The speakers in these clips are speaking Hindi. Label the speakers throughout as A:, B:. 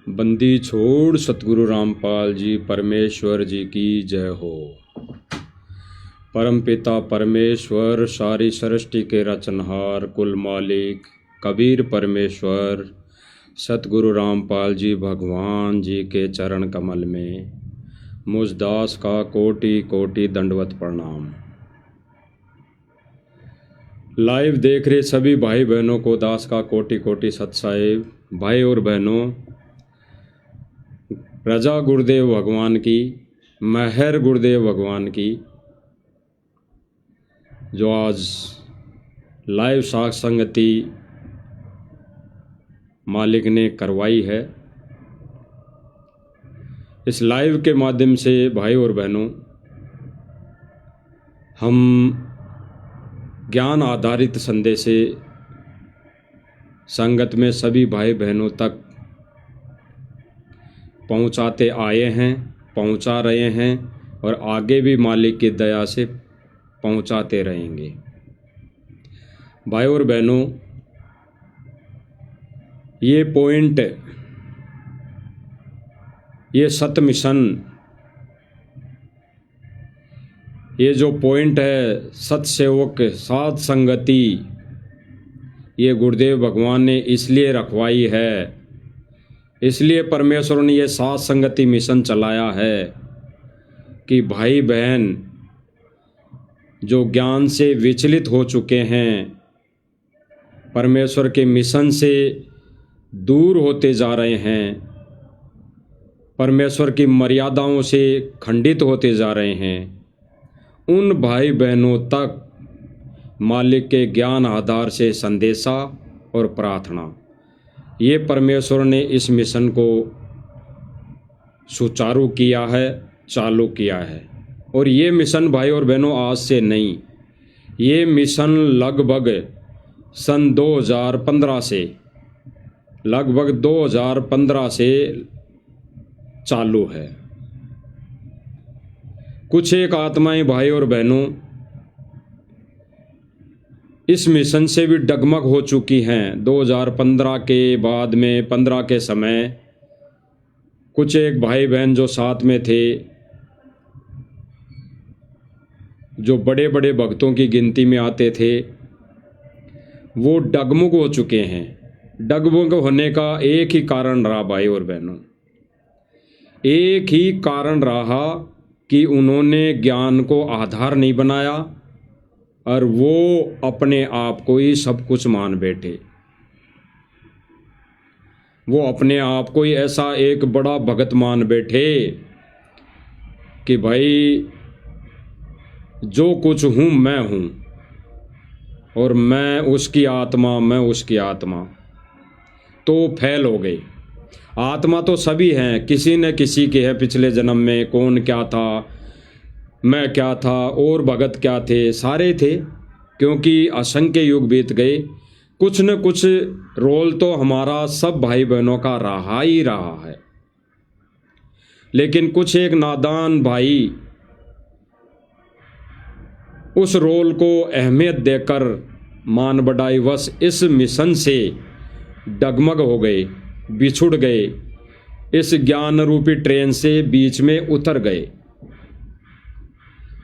A: बंदी छोड़ सतगुरु रामपाल जी परमेश्वर जी की जय हो। परमपिता परमेश्वर सारी सृष्टि के रचनहार कुल मालिक कबीर परमेश्वर सतगुरु रामपाल जी भगवान जी के चरण कमल में मुझ दास का कोटि कोटि दंडवत प्रणाम। लाइव देख रहे सभी भाई बहनों को दास का कोटि कोटि सत साहिब। भाई और बहनों, रजा गुरुदेव भगवान की, महर गुरुदेव भगवान की, जो आज लाइव साख संगति मालिक ने करवाई है, इस लाइव के माध्यम से भाई और बहनों हम ज्ञान आधारित संदेश से संगत में सभी भाई बहनों तक पहुंचाते आए हैं, पहुंचा रहे हैं और आगे भी मालिक की दया से पहुंचाते रहेंगे। भाई और बहनों, ये पॉइंट, ये सत मिशन, ये जो पॉइंट है सतसेवक साध संगति, ये गुरुदेव भगवान ने इसलिए रखवाई है, इसलिए परमेश्वर ने ये साध संगति मिशन चलाया है कि भाई बहन जो ज्ञान से विचलित हो चुके हैं, परमेश्वर के मिशन से दूर होते जा रहे हैं, परमेश्वर की मर्यादाओं से खंडित होते जा रहे हैं, उन भाई बहनों तक मालिक के ज्ञान आधार से संदेशा और प्रार्थना, ये परमेश्वर ने इस मिशन को सुचारू किया है, चालू किया है। और ये मिशन भाई और बहनों आज से नहीं, ये मिशन लगभग सन 2015 से, लगभग 2015 से चालू है। कुछ एक आत्माएं भाई और बहनों इस मिशन से भी डगमग हो चुकी हैं। 2015 के बाद में 15 के समय कुछ एक भाई बहन जो साथ में थे, जो बड़े बड़े भक्तों की गिनती में आते थे, वो डगमग हो चुके हैं। डगमग होने का एक ही कारण रहा भाई और बहनों, एक ही कारण रहा कि उन्होंने ज्ञान को आधार नहीं बनाया और वो अपने आप को ही सब कुछ मान बैठे। वो अपने आप को ही ऐसा एक बड़ा भगत मान बैठे कि भाई जो कुछ हूँ मैं हूँ और मैं उसकी आत्मा, मैं उसकी आत्मा। तो फैल हो गई। आत्मा तो सभी हैं, किसी न किसी के है पिछले जन्म में, कौन क्या था, मैं क्या था और भगत क्या थे, सारे थे, क्योंकि असंख्य युग बीत गए। कुछ न कुछ रोल तो हमारा सब भाई बहनों का रहा ही रहा है। लेकिन कुछ एक नादान भाई उस रोल को अहमियत देकर मान बढ़ाई वश इस मिशन से डगमग हो गए, बिछुड़ गए, इस ज्ञान रूपी ट्रेन से बीच में उतर गए।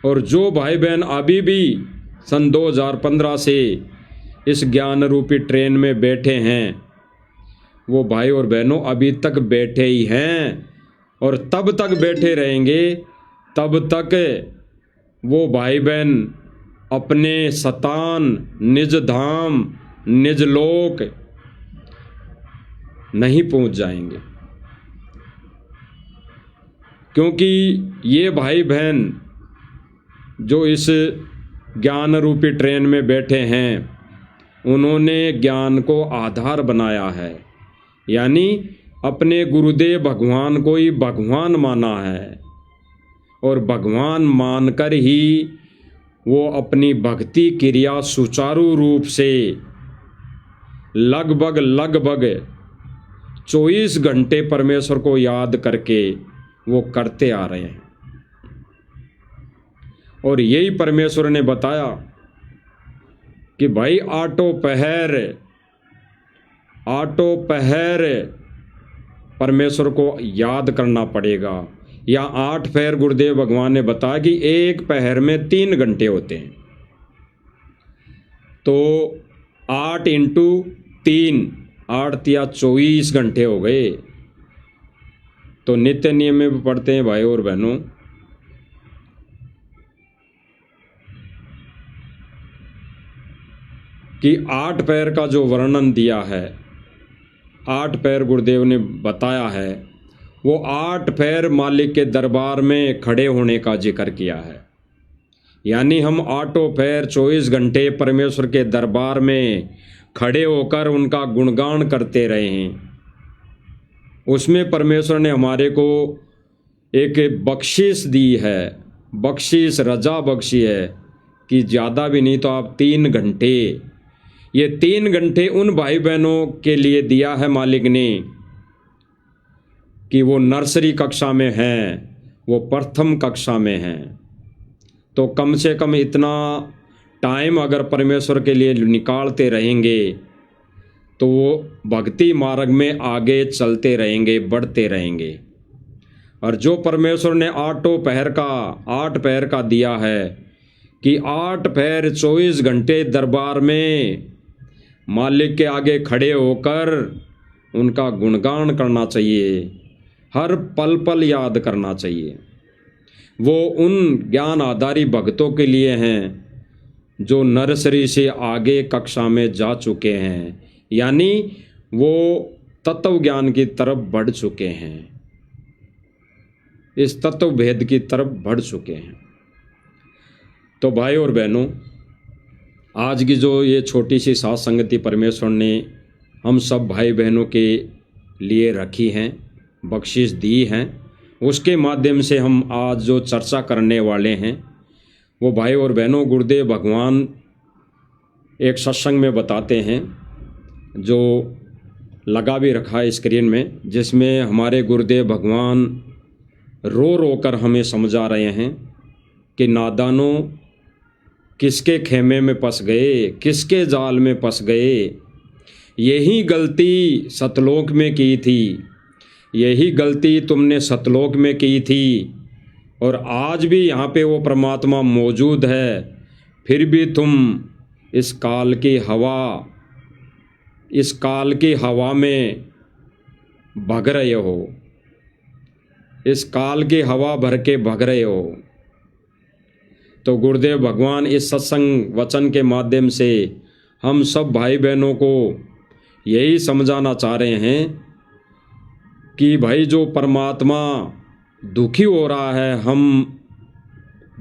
A: और जो भाई बहन अभी भी सन 2015 से इस ज्ञान रूपी ट्रेन में बैठे हैं, वो भाई और बहनों अभी तक बैठे ही हैं और तब तक बैठे रहेंगे, तब तक वो भाई बहन अपने सतान निज धाम निज लोक नहीं पहुंच जाएंगे। क्योंकि ये भाई बहन जो इस ज्ञान रूपी ट्रेन में बैठे हैं, उन्होंने ज्ञान को आधार बनाया है, यानी अपने गुरुदेव भगवान को ही भगवान माना है और भगवान मानकर ही वो अपनी भक्ति क्रिया सुचारू रूप से लगभग 24 घंटे परमेश्वर को याद करके वो करते आ रहे हैं। और यही परमेश्वर ने बताया कि भाई आटो पहर परमेश्वर को याद करना पड़ेगा। या 8 पहर गुरुदेव भगवान ने बताया कि एक पहर में 3 घंटे होते हैं, तो 8 इंटू 3, 8 या 24 घंटे हो गए। तो नित्य नियम में भी पढ़ते हैं भाई और बहनों कि 8 पैर का जो वर्णन दिया है, 8 पैर गुरुदेव ने बताया है, वो 8 पैर मालिक के दरबार में खड़े होने का जिक्र किया है। यानी हम 8 पैर 24 घंटे परमेश्वर के दरबार में खड़े होकर उनका गुणगान करते रहे हैं। उसमें परमेश्वर ने हमारे को एक बख्शिश दी है, बख्शिश रजा बख्शी है कि ज़्यादा भी नहीं तो आप 3 घंटे, ये 3 घंटे उन भाई बहनों के लिए दिया है मालिक ने कि वो नर्सरी कक्षा में हैं, वो प्रथम कक्षा में हैं। तो कम से कम इतना टाइम अगर परमेश्वर के लिए निकालते रहेंगे तो वो भक्ति मार्ग में आगे चलते रहेंगे, बढ़ते रहेंगे। और जो परमेश्वर ने 8 पहर का दिया है कि 8 पहर 24 घंटे दरबार में मालिक के आगे खड़े होकर उनका गुणगान करना चाहिए, हर पल पल याद करना चाहिए। वो उन ज्ञान आधारी भक्तों के लिए हैं जो नर्सरी से आगे कक्षा में जा चुके हैं, यानी वो तत्व ज्ञान की तरफ बढ़ चुके हैं, इस तत्व भेद की तरफ बढ़ चुके हैं। तो भाई और बहनों, आज की जो ये छोटी सी साथ संगति परमेश्वर ने हम सब भाई बहनों के लिए रखी हैं, बख्शिश दी हैं, उसके माध्यम से हम आज जो चर्चा करने वाले हैं वो भाई और बहनों गुरुदेव भगवान एक सत्संग में बताते हैं, जो लगा भी रखा है स्क्रीन में, जिसमें हमारे गुरुदेव भगवान रो रो कर हमें समझा रहे हैं कि नादानों किसके खेमे में फंस गए, किसके जाल में फंस गए। यही गलती सतलोक में की थी, यही गलती तुमने सतलोक में की थी, और आज भी यहाँ पे वो परमात्मा मौजूद है, फिर भी तुम इस काल की हवा में भग रहे हो, इस काल की हवा भर के भग रहे हो। तो गुरुदेव भगवान इस सत्संग वचन के माध्यम से हम सब भाई बहनों को यही समझाना चाह रहे हैं कि भाई जो परमात्मा दुखी हो रहा है हम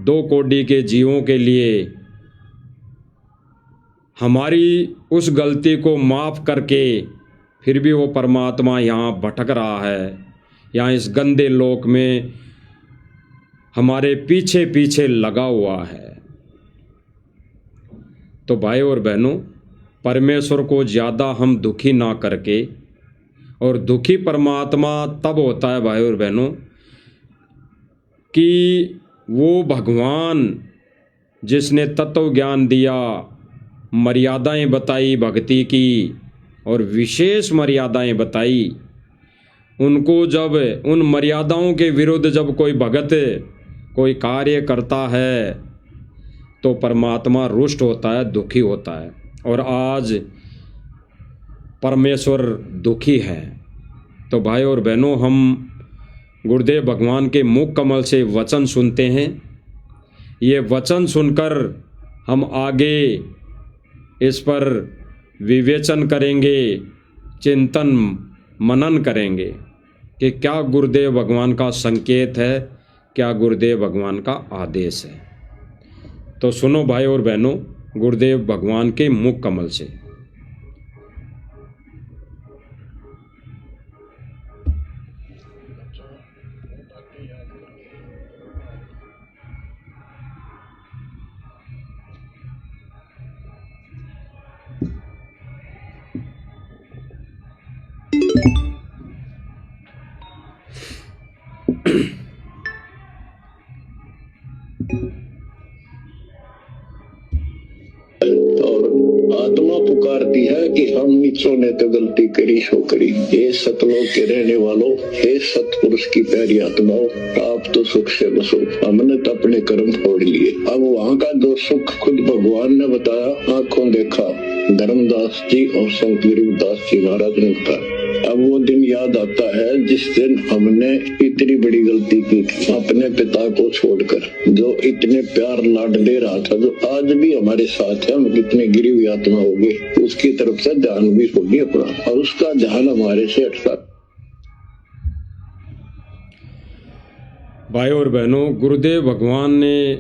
A: 2 कोटि के जीवों के लिए, हमारी उस गलती को माफ़ करके फिर भी वो परमात्मा यहाँ भटक रहा है, यहाँ इस गंदे लोक में हमारे पीछे पीछे लगा हुआ है। तो भाई और बहनों, परमेश्वर को ज़्यादा हम दुखी ना करके, और दुखी परमात्मा तब होता है भाई और बहनों कि वो भगवान जिसने तत्व ज्ञान दिया, मर्यादाएं बताई भक्ति की और विशेष मर्यादाएं बताई, उनको जब उन मर्यादाओं के विरुद्ध जब कोई भगत कोई कार्य करता है तो परमात्मा रुष्ट होता है, दुखी होता है। और आज परमेश्वर दुखी है। तो भाई और बहनों, हम गुरुदेव भगवान के मुख कमल से वचन सुनते हैं। ये वचन सुनकर हम आगे इस पर विवेचन करेंगे, चिंतन मनन करेंगे कि क्या गुरुदेव भगवान का संकेत है, क्या गुरुदेव भगवान का आदेश है। तो सुनो भाई और बहनों, गुरुदेव भगवान के मुख कमल से।
B: और आत्मा पुकारती है कि हम सो ने तो गलती करी सो करी। हे सतलोक के रहने वालों, हे सतपुरुष की प्यारी आत्माओं, आप तो सुख से बसो। हमने तो अपने कर्म फोड़ लिए। अब वहाँ का जो सुख खुद भगवान ने बताया, आंखों देखा, धर्मदास जी और संत गरीबदास जी महाराज ने बताया। अब वो दिन याद आता है जिस दिन हमने इतनी बड़ी गलती की थी, अपने पिता को छोड़कर, जो इतने प्यार लाड दे रहा था, जो आज भी हमारे साथ है। हम कितने गिरी हुई आत्मा हो गए, उसकी तरफ से ध्यान भी छोड़िए अपना, और उसका ध्यान हमारे से हटता।
A: भाई और बहनों, गुरुदेव भगवान ने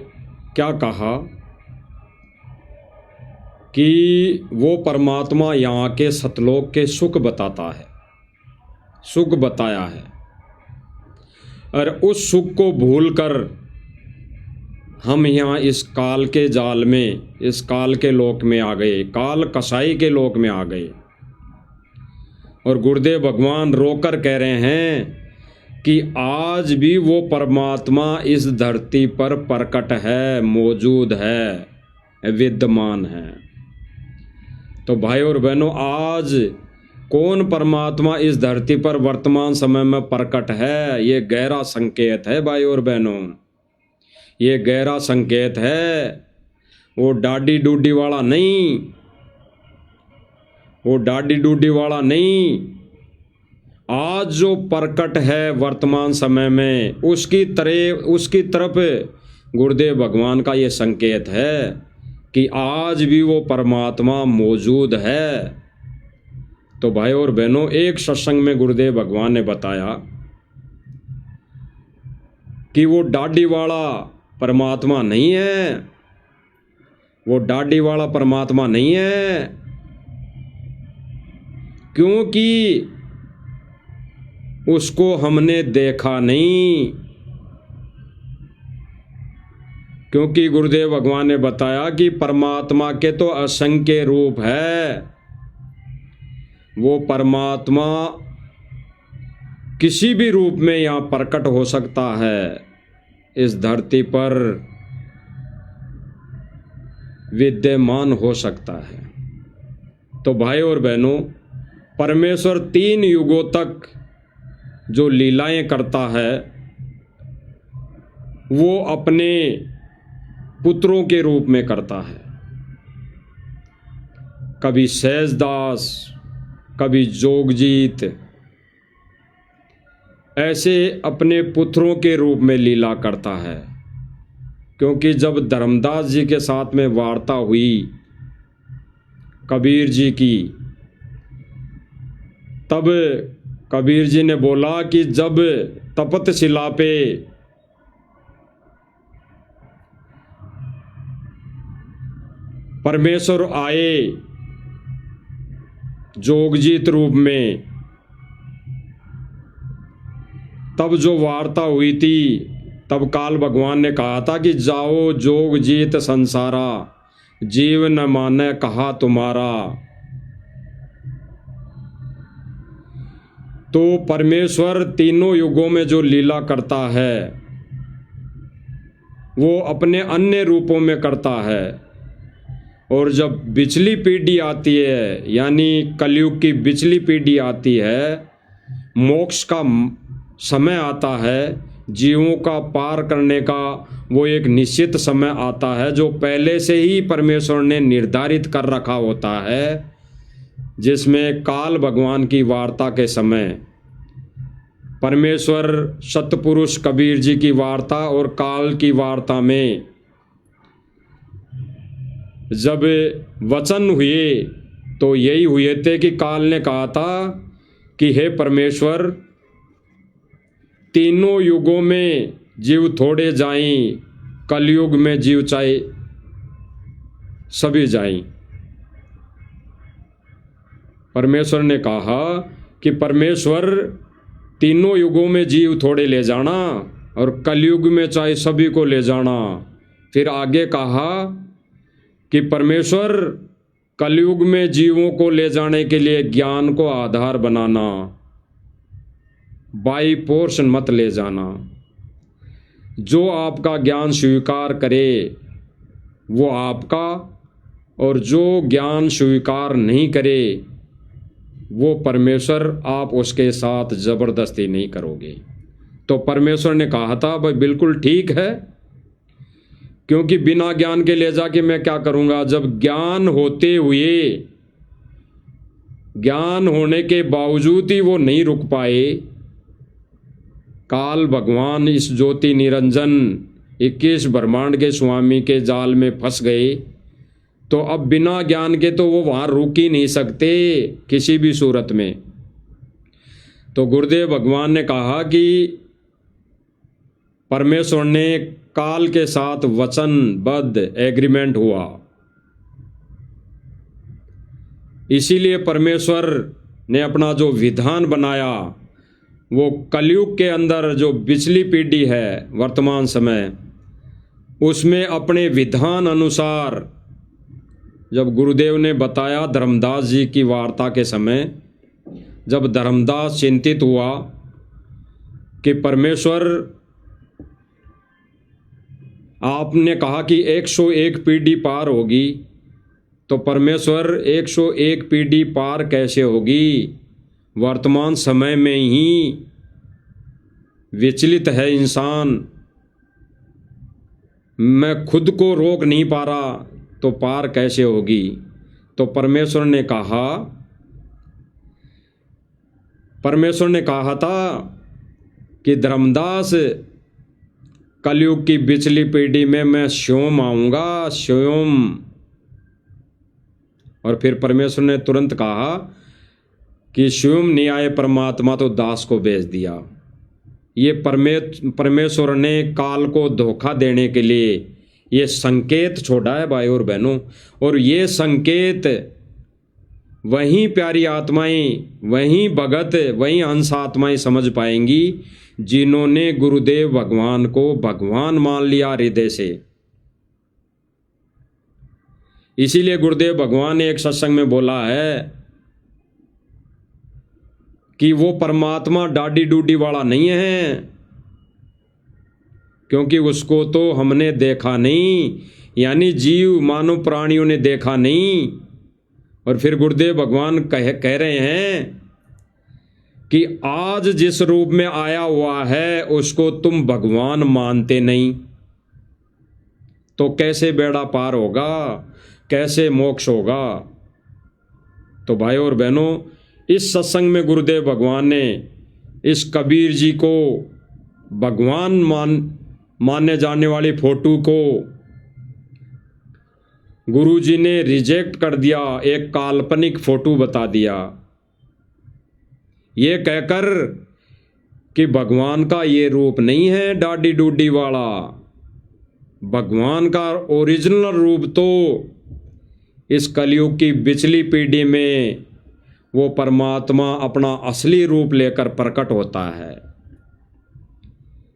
A: क्या कहा कि वो परमात्मा यहाँ के सतलोक के सुख बताता है, सुख बताया है, और उस सुख को भूलकर हम यहाँ इस काल के जाल में, इस काल के लोक में आ गए, काल कसाई के लोक में आ गए। और गुरुदेव भगवान रोकर कह रहे हैं कि आज भी वो परमात्मा इस धरती पर प्रकट है, मौजूद है, विद्यमान है। तो भाई और बहनों, आज कौन परमात्मा इस धरती पर वर्तमान समय में प्रकट है, ये गहरा संकेत है भाई और बहनों, ये गहरा संकेत है। वो डाडी डूडी वाला नहीं, वो डाडी डूडी वाला नहीं, आज जो प्रकट है वर्तमान समय में, उसकी तरफ गुरुदेव भगवान का ये संकेत है कि आज भी वो परमात्मा मौजूद है। तो भाई और बहनों, एक सत्संग में गुरुदेव भगवान ने बताया कि वो डाडी वाला परमात्मा नहीं है, वो डाडी वाला परमात्मा नहीं है, क्योंकि उसको हमने देखा नहीं। क्योंकि गुरुदेव भगवान ने बताया कि परमात्मा के तो असंख्य रूप है, वो परमात्मा किसी भी रूप में यहाँ प्रकट हो सकता है, इस धरती पर विद्यमान हो सकता है। तो भाई और बहनों, परमेश्वर 3 युगों तक जो लीलाएं करता है, वो अपने पुत्रों के रूप में करता है। कभी सहजदास, कभी जोगजीत, ऐसे अपने पुत्रों के रूप में लीला करता है। क्योंकि जब धर्मदास जी के साथ में वार्ता हुई कबीर जी की, तब कबीर जी ने बोला कि जब तपत शिला पे परमेश्वर आए जोगजीत रूप में, तब जो वार्ता हुई थी, तब काल भगवान ने कहा था कि जाओ जोगजीत संसारा, जीव न माने कहा तुम्हारा। तो परमेश्वर तीनों युगों में जो लीला करता है, वो अपने अन्य रूपों में करता है। और जब बिचली पीढ़ी आती है, यानी कलयुग की बिचली पीढ़ी आती है, मोक्ष का समय आता है, जीवों का पार करने का वो एक निश्चित समय आता है, जो पहले से ही परमेश्वर ने निर्धारित कर रखा होता है, जिसमें काल भगवान की वार्ता के समय परमेश्वर सतपुरुष कबीर जी की वार्ता और काल की वार्ता में जब वचन हुए, तो यही हुए थे कि काल ने कहा था कि हे परमेश्वर, तीनों युगों में जीव थोड़े जाएं, कलयुग में जीव चाहे सभी जाएं। परमेश्वर ने कहा कि परमेश्वर, तीनों युगों में जीव थोड़े ले जाना और कलयुग में चाहे सभी को ले जाना। फिर आगे कहा कि परमेश्वर, कलयुग में जीवों को ले जाने के लिए ज्ञान को आधार बनाना, बाई पोर्शन मत ले जाना। जो आपका ज्ञान स्वीकार करे वो आपका, और जो ज्ञान स्वीकार नहीं करे वो परमेश्वर आप उसके साथ ज़बरदस्ती नहीं करोगे। तो परमेश्वर ने कहा था भाई बिल्कुल ठीक है, क्योंकि बिना ज्ञान के ले जाके मैं क्या करूँगा। जब ज्ञान होते हुए, ज्ञान होने के बावजूद ही वो नहीं रुक पाए, काल भगवान इस ज्योति निरंजन 21 ब्रह्मांड के स्वामी के जाल में फंस गए, तो अब बिना ज्ञान के तो वो वहाँ रुक ही नहीं सकते किसी भी सूरत में। तो गुरुदेव भगवान ने कहा कि परमेश्वर ने काल के साथ वचनबद्ध एग्रीमेंट हुआ, इसीलिए परमेश्वर ने अपना जो विधान बनाया वो कलयुग के अंदर जो पिछली पीढ़ी है वर्तमान समय, उसमें अपने विधान अनुसार जब गुरुदेव ने बताया धर्मदास जी की वार्ता के समय, जब धर्मदास चिंतित हुआ कि परमेश्वर आपने कहा कि 101 पीढ़ी पार होगी, तो परमेश्वर 101 पीढ़ी पार कैसे होगी? वर्तमान समय में ही विचलित है इंसान, मैं खुद को रोक नहीं पा रहा, तो पार कैसे होगी? तो परमेश्वर ने कहा था कि धर्मदास कलयुग की पिछली पीढ़ी में मैं स्वयं आऊँगा, स्वयं। और फिर परमेश्वर ने तुरंत कहा कि स्वयं नहीं आए परमात्मा तो दास को भेज दिया। ये परमेश्वर ने काल को धोखा देने के लिए ये संकेत छोड़ा है भाई और बहनों। और ये संकेत वहीं प्यारी आत्माएं, वहीं भगत, वहीं हंस आत्माएं समझ पाएंगी जिन्होंने गुरुदेव भगवान को भगवान मान लिया हृदय से। इसीलिए गुरुदेव भगवान ने एक सत्संग में बोला है कि वो परमात्मा डाडी डूडी वाला नहीं है, क्योंकि उसको तो हमने देखा नहीं, यानी जीव मानव प्राणियों ने देखा नहीं। और फिर गुरुदेव भगवान कह रहे हैं कि आज जिस रूप में आया हुआ है उसको तुम भगवान मानते नहीं, तो कैसे बेड़ा पार होगा, कैसे मोक्ष होगा? तो भाई और बहनों, इस सत्संग में गुरुदेव भगवान ने इस कबीर जी को भगवान मानने जाने वाली फोटो को गुरु जी ने रिजेक्ट कर दिया, एक काल्पनिक फोटो बता दिया, ये कहकर कि भगवान का ये रूप नहीं है डाडी डूडी वाला। भगवान का ओरिजिनल रूप तो इस कलयुग की पिछली पीढ़ी में वो परमात्मा अपना असली रूप लेकर प्रकट होता है।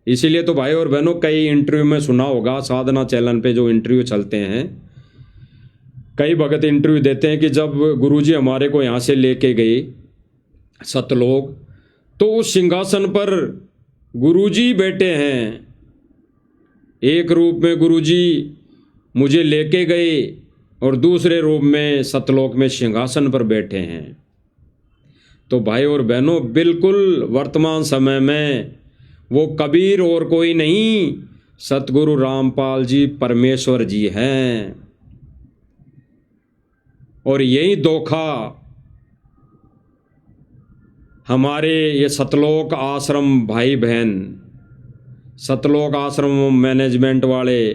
A: इसीलिए तो भाई और बहनों, कई इंटरव्यू में सुना होगा, साधना चैनल पे जो इंटरव्यू चलते हैं, कई भगत इंटरव्यू देते हैं कि जब गुरुजी हमारे को यहाँ से लेके गए सतलोक, तो उस सिंहासन पर गुरुजी बैठे हैं, एक रूप में गुरुजी मुझे लेके गए और दूसरे रूप में सतलोक में सिंहासन पर बैठे हैं। तो भाई और बहनों, बिल्कुल वर्तमान समय में वो कबीर और कोई नहीं, सतगुरु रामपाल जी परमेश्वर जी हैं। और यही धोखा हमारे ये सतलोक आश्रम भाई बहन, सतलोक आश्रम मैनेजमेंट वाले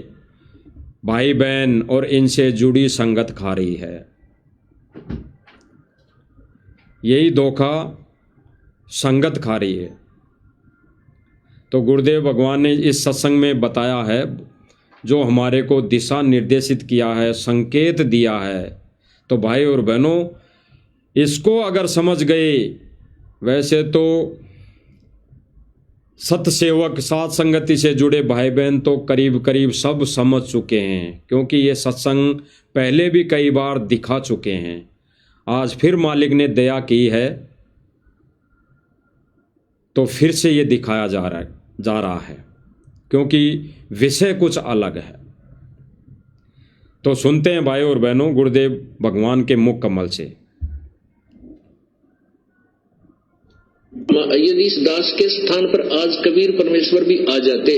A: भाई बहन और इनसे जुड़ी संगत खा रही है। यही धोखा संगत खा रही है। तो गुरुदेव भगवान ने इस सत्संग में बताया है, जो हमारे को दिशा निर्देशित किया है, संकेत दिया है। तो भाई और बहनों, इसको अगर समझ गए, वैसे तो सतसेवक साथ संगति से जुड़े भाई बहन तो करीब करीब सब समझ चुके हैं, क्योंकि ये सत्संग पहले भी कई बार दिखा चुके हैं। आज फिर मालिक ने दया की है तो फिर से ये दिखाया जा रहा है, क्योंकि विषय कुछ अलग है। तो सुनते हैं भाई और बहनों गुरुदेव भगवान के मुख कमल से।
B: यदि इस दास के स्थान पर आज कबीर परमेश्वर भी आ जाते,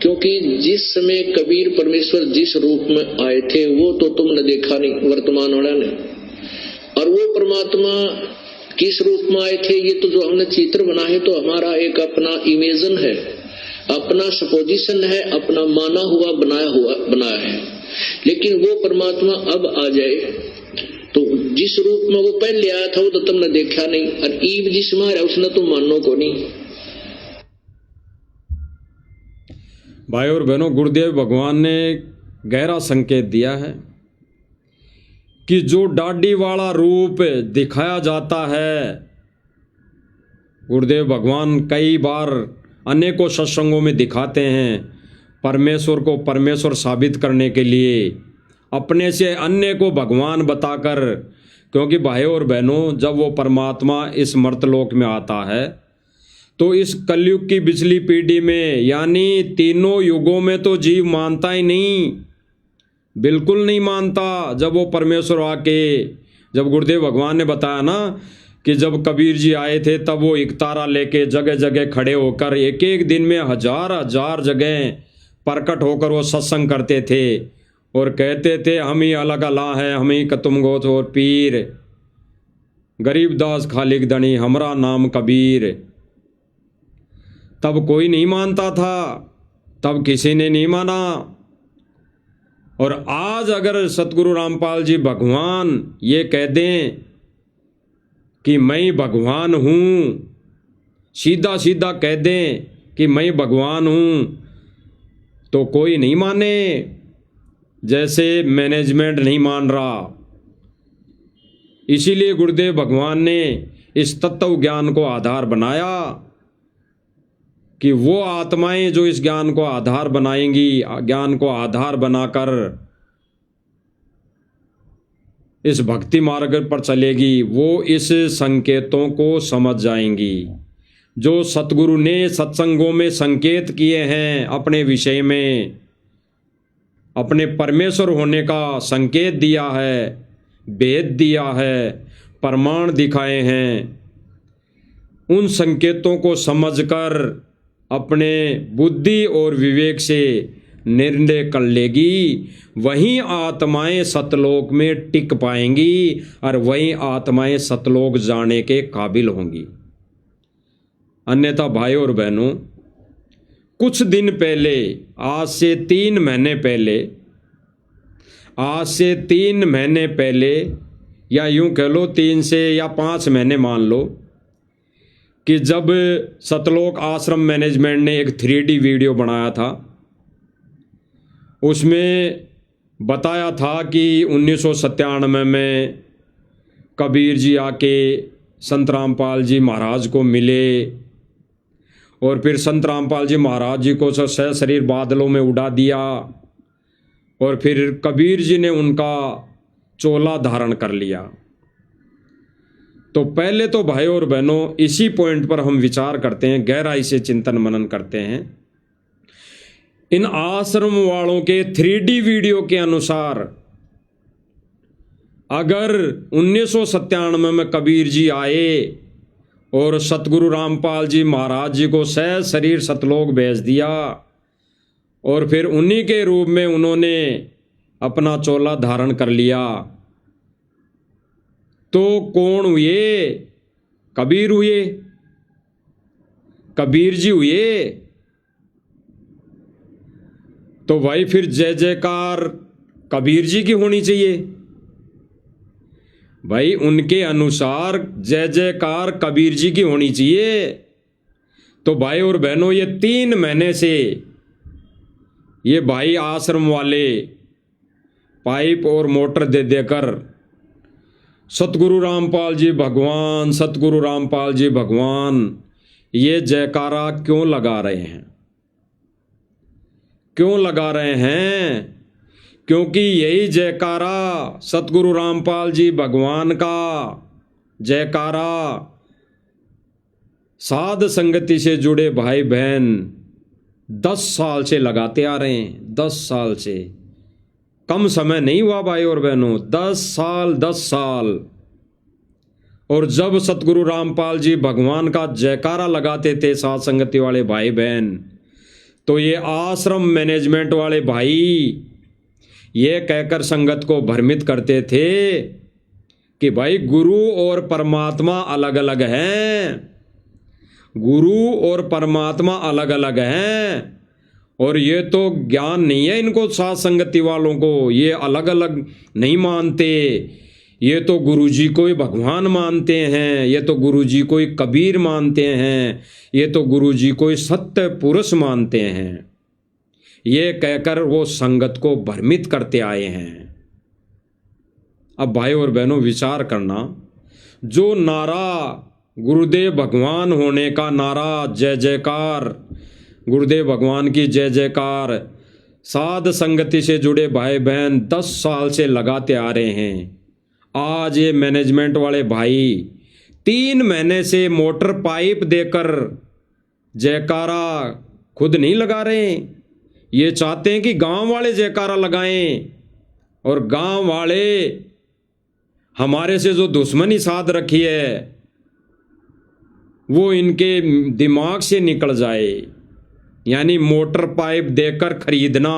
B: क्योंकि जिस समय कबीर परमेश्वर जिस रूप में आए थे वो तो तुमने देखा नहीं वर्तमान वाला ने, और वो परमात्मा किस रूप में आए थे ये तो जो हमने चित्र बना है तो हमारा एक अपना इमेजन है, अपना सपोजिशन है, अपना माना हुआ बनाया है। लेकिन वो परमात्मा अब आ जाए तो जिस रूप में वो पहले आया था वो तो तुमने देखा नहीं, और ईब जिस में उसने तुम मानो को नहीं।
A: भाई और बहनों, गुरुदेव भगवान ने गहरा संकेत दिया है कि जो डाडी वाला रूप दिखाया जाता है, गुरुदेव भगवान कई बार अनेकों सत्संगों में दिखाते हैं, परमेश्वर को परमेश्वर साबित करने के लिए अपने से अन्य को भगवान बताकर। क्योंकि भाई और बहनों, जब वो परमात्मा इस मर्तलोक में आता है तो इस कलयुग की पिछली पीढ़ी में यानी तीनों युगों में तो जीव मानता ही नहीं, बिल्कुल नहीं मानता। जब वो परमेश्वर आके, जब गुरुदेव भगवान ने बताया ना कि जब कबीर जी आए थे तब वो इकतारा लेके जगह जगह खड़े होकर एक एक दिन में हजार हजार जगह प्रकट होकर वो सत्संग करते थे और कहते थे हम ही अलग अल्लाह है, हम ही कतुम गोत और पीर, गरीबदास खालिक दणी हमरा नाम कबीर। तब कोई नहीं मानता था, तब किसी ने नहीं माना। और आज अगर सतगुरु रामपाल जी भगवान ये कह दें कि मैं भगवान हूँ, सीधा सीधा कह दें कि मैं भगवान हूँ, तो कोई नहीं माने। जैसे मैनेजमेंट नहीं मान रहा। इसीलिए गुरुदेव भगवान ने इस तत्व ज्ञान को आधार बनाया कि वो आत्माएं जो इस ज्ञान को आधार बनाएंगी, ज्ञान को आधार बनाकर इस भक्ति मार्ग पर चलेगी, वो इस संकेतों को समझ जाएंगी। जो सतगुरु ने सत्संगों में संकेत किए हैं अपने विषय में, अपने परमेश्वर होने का संकेत दिया है, भेद दिया है, प्रमाण दिखाए हैं, उन संकेतों को समझकर अपने बुद्धि और विवेक से निर्णय कर लेगी, वहीं आत्माएं सतलोक में टिक पाएंगी और वहीं आत्माएं सतलोक जाने के काबिल होंगी। अन्यथा भाई और बहनों, कुछ दिन पहले, आज से 3 महीने पहले, या यूं कह लो 3 से या 5 महीने मान लो, कि जब सतलोक आश्रम मैनेजमेंट ने एक 3D वीडियो बनाया था, उसमें बताया था कि 1997 में कबीर जी आके संत रामपाल जी महाराज को मिले और फिर संत रामपाल जी महाराज जी को सशरीर बादलों में उड़ा दिया और फिर कबीर जी ने उनका चोला धारण कर लिया। तो पहले तो भाई और बहनों, इसी पॉइंट पर हम विचार करते हैं, गहराई से चिंतन मनन करते हैं। इन आश्रम वालों के 3D वीडियो के अनुसार अगर 1997 में कबीर जी आए और सतगुरु रामपाल जी महाराज जी को सहज शरीर सतलोक भेज दिया और फिर उन्हीं के रूप में उन्होंने अपना चोला धारण कर लिया, तो कौन हुए? कबीर हुए, कबीर जी हुए। तो भाई फिर जय जयकार कबीर जी की होनी चाहिए। भाई उनके अनुसार जय जयकार कबीर जी की होनी चाहिए। तो भाई और बहनों, ये 3 महीने से ये भाई आश्रम वाले पाइप और मोटर दे देकर सतगुरु रामपाल जी भगवान, सतगुरु रामपाल जी भगवान, ये जयकारा क्यों लगा रहे हैं? क्यों लगा रहे हैं? क्योंकि यही जयकारा सतगुरु रामपाल जी भगवान का जयकारा साध संगति से जुड़े भाई बहन 10 साल से लगाते आ रहे हैं। 10 साल से कम समय नहीं हुआ भाई और बहनों, 10 साल। और जब सतगुरु रामपाल जी भगवान का जयकारा लगाते थे साध संगति वाले भाई बहन, तो ये आश्रम मैनेजमेंट वाले भाई ये कहकर संगत को भ्रमित करते थे कि भाई गुरु और परमात्मा अलग अलग हैं, गुरु और परमात्मा अलग अलग हैं, और ये तो ज्ञान नहीं है इनको साध संगति वालों को, ये अलग अलग नहीं मानते, ये तो गुरुजी को ही भगवान मानते हैं, ये तो गुरुजी को ही कबीर मानते हैं, ये तो गुरुजी को ही सत्य पुरुष मानते हैं। ये कहकर वो संगत को भ्रमित करते आए हैं। अब भाई और बहनों विचार करना, जो नारा गुरुदेव भगवान होने का नारा, जय जयकार, गुरुदेव भगवान की जय जयकार, साध संगति से जुड़े भाई बहन 10 साल से लगाते आ रहे हैं। आज ये मैनेजमेंट वाले भाई 3 महीने से मोटर पाइप देकर जयकारा खुद नहीं लगा रहे, ये चाहते हैं कि गांव वाले जयकारा लगाएं, और गांव वाले हमारे से जो दुश्मनी साध रखी है वो इनके दिमाग से निकल जाए। यानी मोटर पाइप देकर खरीदना,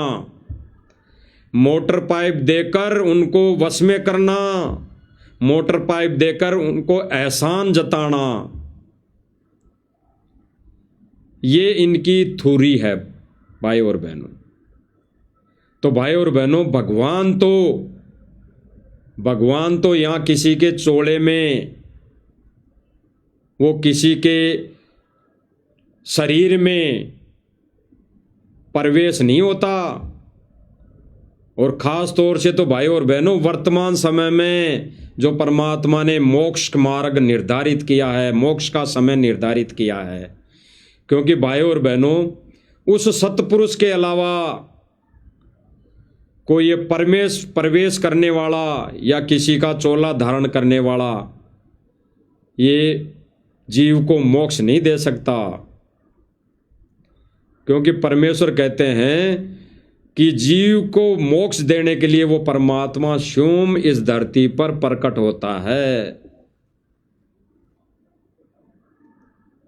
A: मोटर पाइप देकर उनको वश में करना, मोटर पाइप देकर उनको एहसान जताना, ये इनकी थ्योरी है भाई और बहनों। तो भाई और बहनों, भगवान तो यहाँ किसी के चोले में, वो किसी के शरीर में प्रवेश नहीं होता। और ख़ास तौर से तो भाई और बहनों, वर्तमान समय में जो परमात्मा ने मोक्ष मार्ग निर्धारित किया है, मोक्ष का समय निर्धारित किया है, क्योंकि भाई और बहनों उस सतपुरुष के अलावा कोई ये प्रवेश करने वाला या किसी का चोला धारण करने वाला ये जीव को मोक्ष नहीं दे सकता। क्योंकि परमेश्वर कहते हैं कि जीव को मोक्ष देने के लिए वो परमात्मा स्वयं इस धरती पर प्रकट होता है।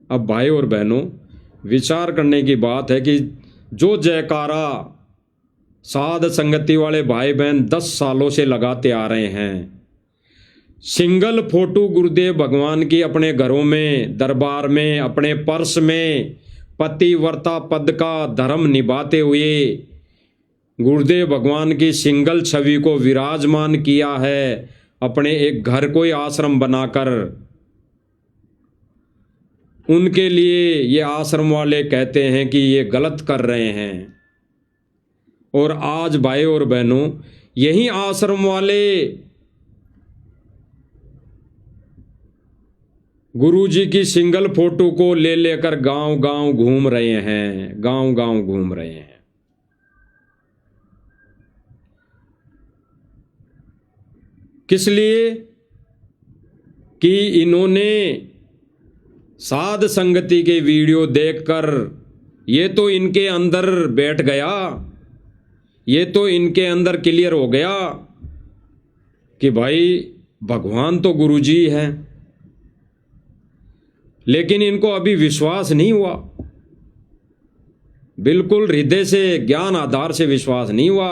A: अब भाई और बहनों, विचार करने की बात है कि जो जयकारा साध संगति वाले भाई बहन 10 सालों से लगाते आ रहे हैं, सिंगल फोटो गुरुदेव भगवान की अपने घरों में, दरबार में, अपने पर्स में पतिव्रता पद का धर्म निभाते हुए गुरुदेव भगवान की सिंगल छवि को विराजमान किया है, अपने एक घर को ही आश्रम बनाकर। उनके लिए ये आश्रम वाले कहते हैं कि ये गलत कर रहे हैं। और आज भाई और बहनों, यही आश्रम वाले गुरुजी की सिंगल फोटो को ले लेकर गांव गांव घूम रहे हैं, गांव गांव घूम रहे हैं। किस लिए? कि इन्होंने साध संगति के वीडियो देखकर ये तो इनके अंदर बैठ गया, ये तो इनके अंदर क्लियर हो गया कि भाई भगवान तो गुरुजी है। लेकिन इनको अभी विश्वास नहीं हुआ, बिल्कुल हृदय से, ज्ञान आधार से विश्वास नहीं हुआ,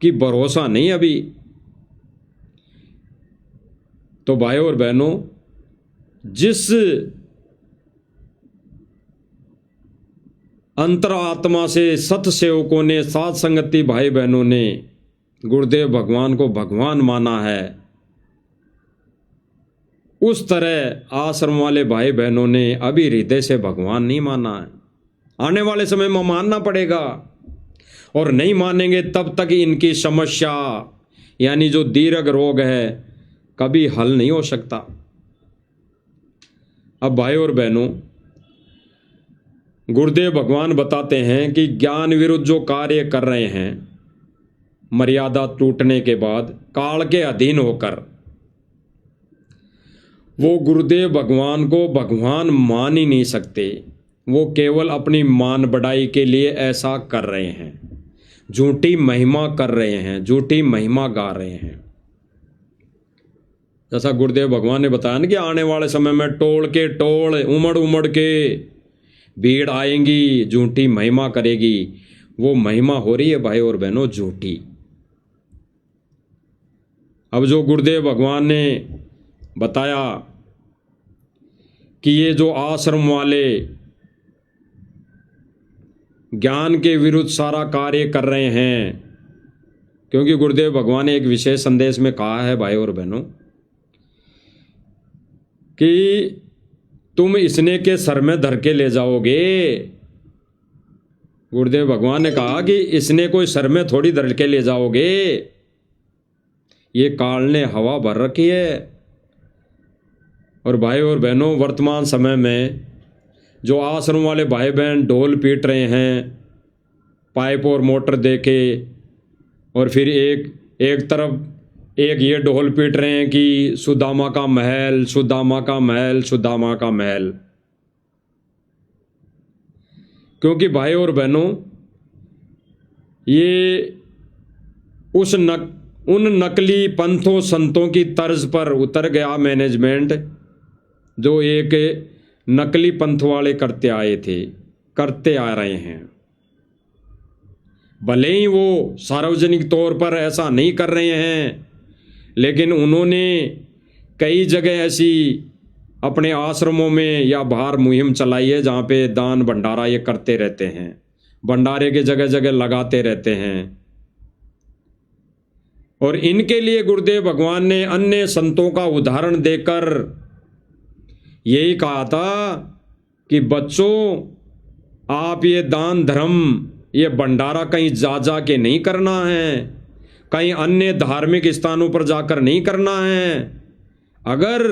A: कि भरोसा नहीं अभी। तो भाई और बहनों, जिस अंतरात्मा से सत सेवकों ने, साध संगति भाई बहनों ने गुरुदेव भगवान को भगवान माना है, उस तरह आश्रम वाले भाई बहनों ने अभी हृदय से भगवान नहीं माना है। आने वाले समय में मानना पड़ेगा, और नहीं मानेंगे तब तक इनकी समस्या यानी जो दीर्घ रोग है कभी हल नहीं हो सकता। अब भाई और बहनों, गुरुदेव भगवान बताते हैं कि ज्ञान विरुद्ध जो कार्य कर रहे हैं, मर्यादा टूटने के बाद काल के अधीन होकर, वो गुरुदेव भगवान को भगवान मान ही नहीं सकते। वो केवल अपनी मान बढ़ाई के लिए ऐसा कर रहे हैं, झूठी महिमा कर रहे हैं, झूठी महिमा गा रहे हैं। जैसा गुरुदेव भगवान ने बताया ना कि आने वाले समय में टोल के टोल उमड़ उमड़ के भीड़ आएंगी, झूठी महिमा करेगी। वो महिमा हो रही है भाई और बहनों झूठी। अब जो गुरुदेव भगवान ने बताया कि ये जो आश्रम वाले ज्ञान के विरुद्ध सारा कार्य कर रहे हैं, क्योंकि गुरुदेव भगवान ने एक विशेष संदेश में कहा है भाई और बहनों कि तुम इसने के सर में धर के ले जाओगे। गुरुदेव भगवान ने कहा कि इसने कोई सर में थोड़ी धर के ले जाओगे, ये काल ने हवा भर रखी है। और भाई और बहनों वर्तमान समय में जो आश्रम वाले भाई बहन ढोल पीट रहे हैं, पाइप और मोटर देके, और फिर एक तरफ एक ये ढोल पीट रहे हैं कि सुदामा का महल, सुदामा का महल, सुदामा का महल। क्योंकि भाई और बहनों ये उन नकली पंथों संतों की तर्ज पर उतर गया मैनेजमेंट, जो एक नकली पंथ वाले करते आ रहे हैं। भले ही वो सार्वजनिक तौर पर ऐसा नहीं कर रहे हैं, लेकिन उन्होंने कई जगह ऐसी अपने आश्रमों में या बाहर मुहिम चलाई है जहाँ पे दान भंडारा ये करते रहते हैं, भंडारे के जगह जगह लगाते रहते हैं। और इनके लिए गुरुदेव भगवान ने अन्य संतों का उदाहरण देकर यही कहा था कि बच्चों, आप ये दान धर्म, ये भंडारा कहीं जा के नहीं करना है, कहीं अन्य धार्मिक स्थानों पर जाकर नहीं करना है। अगर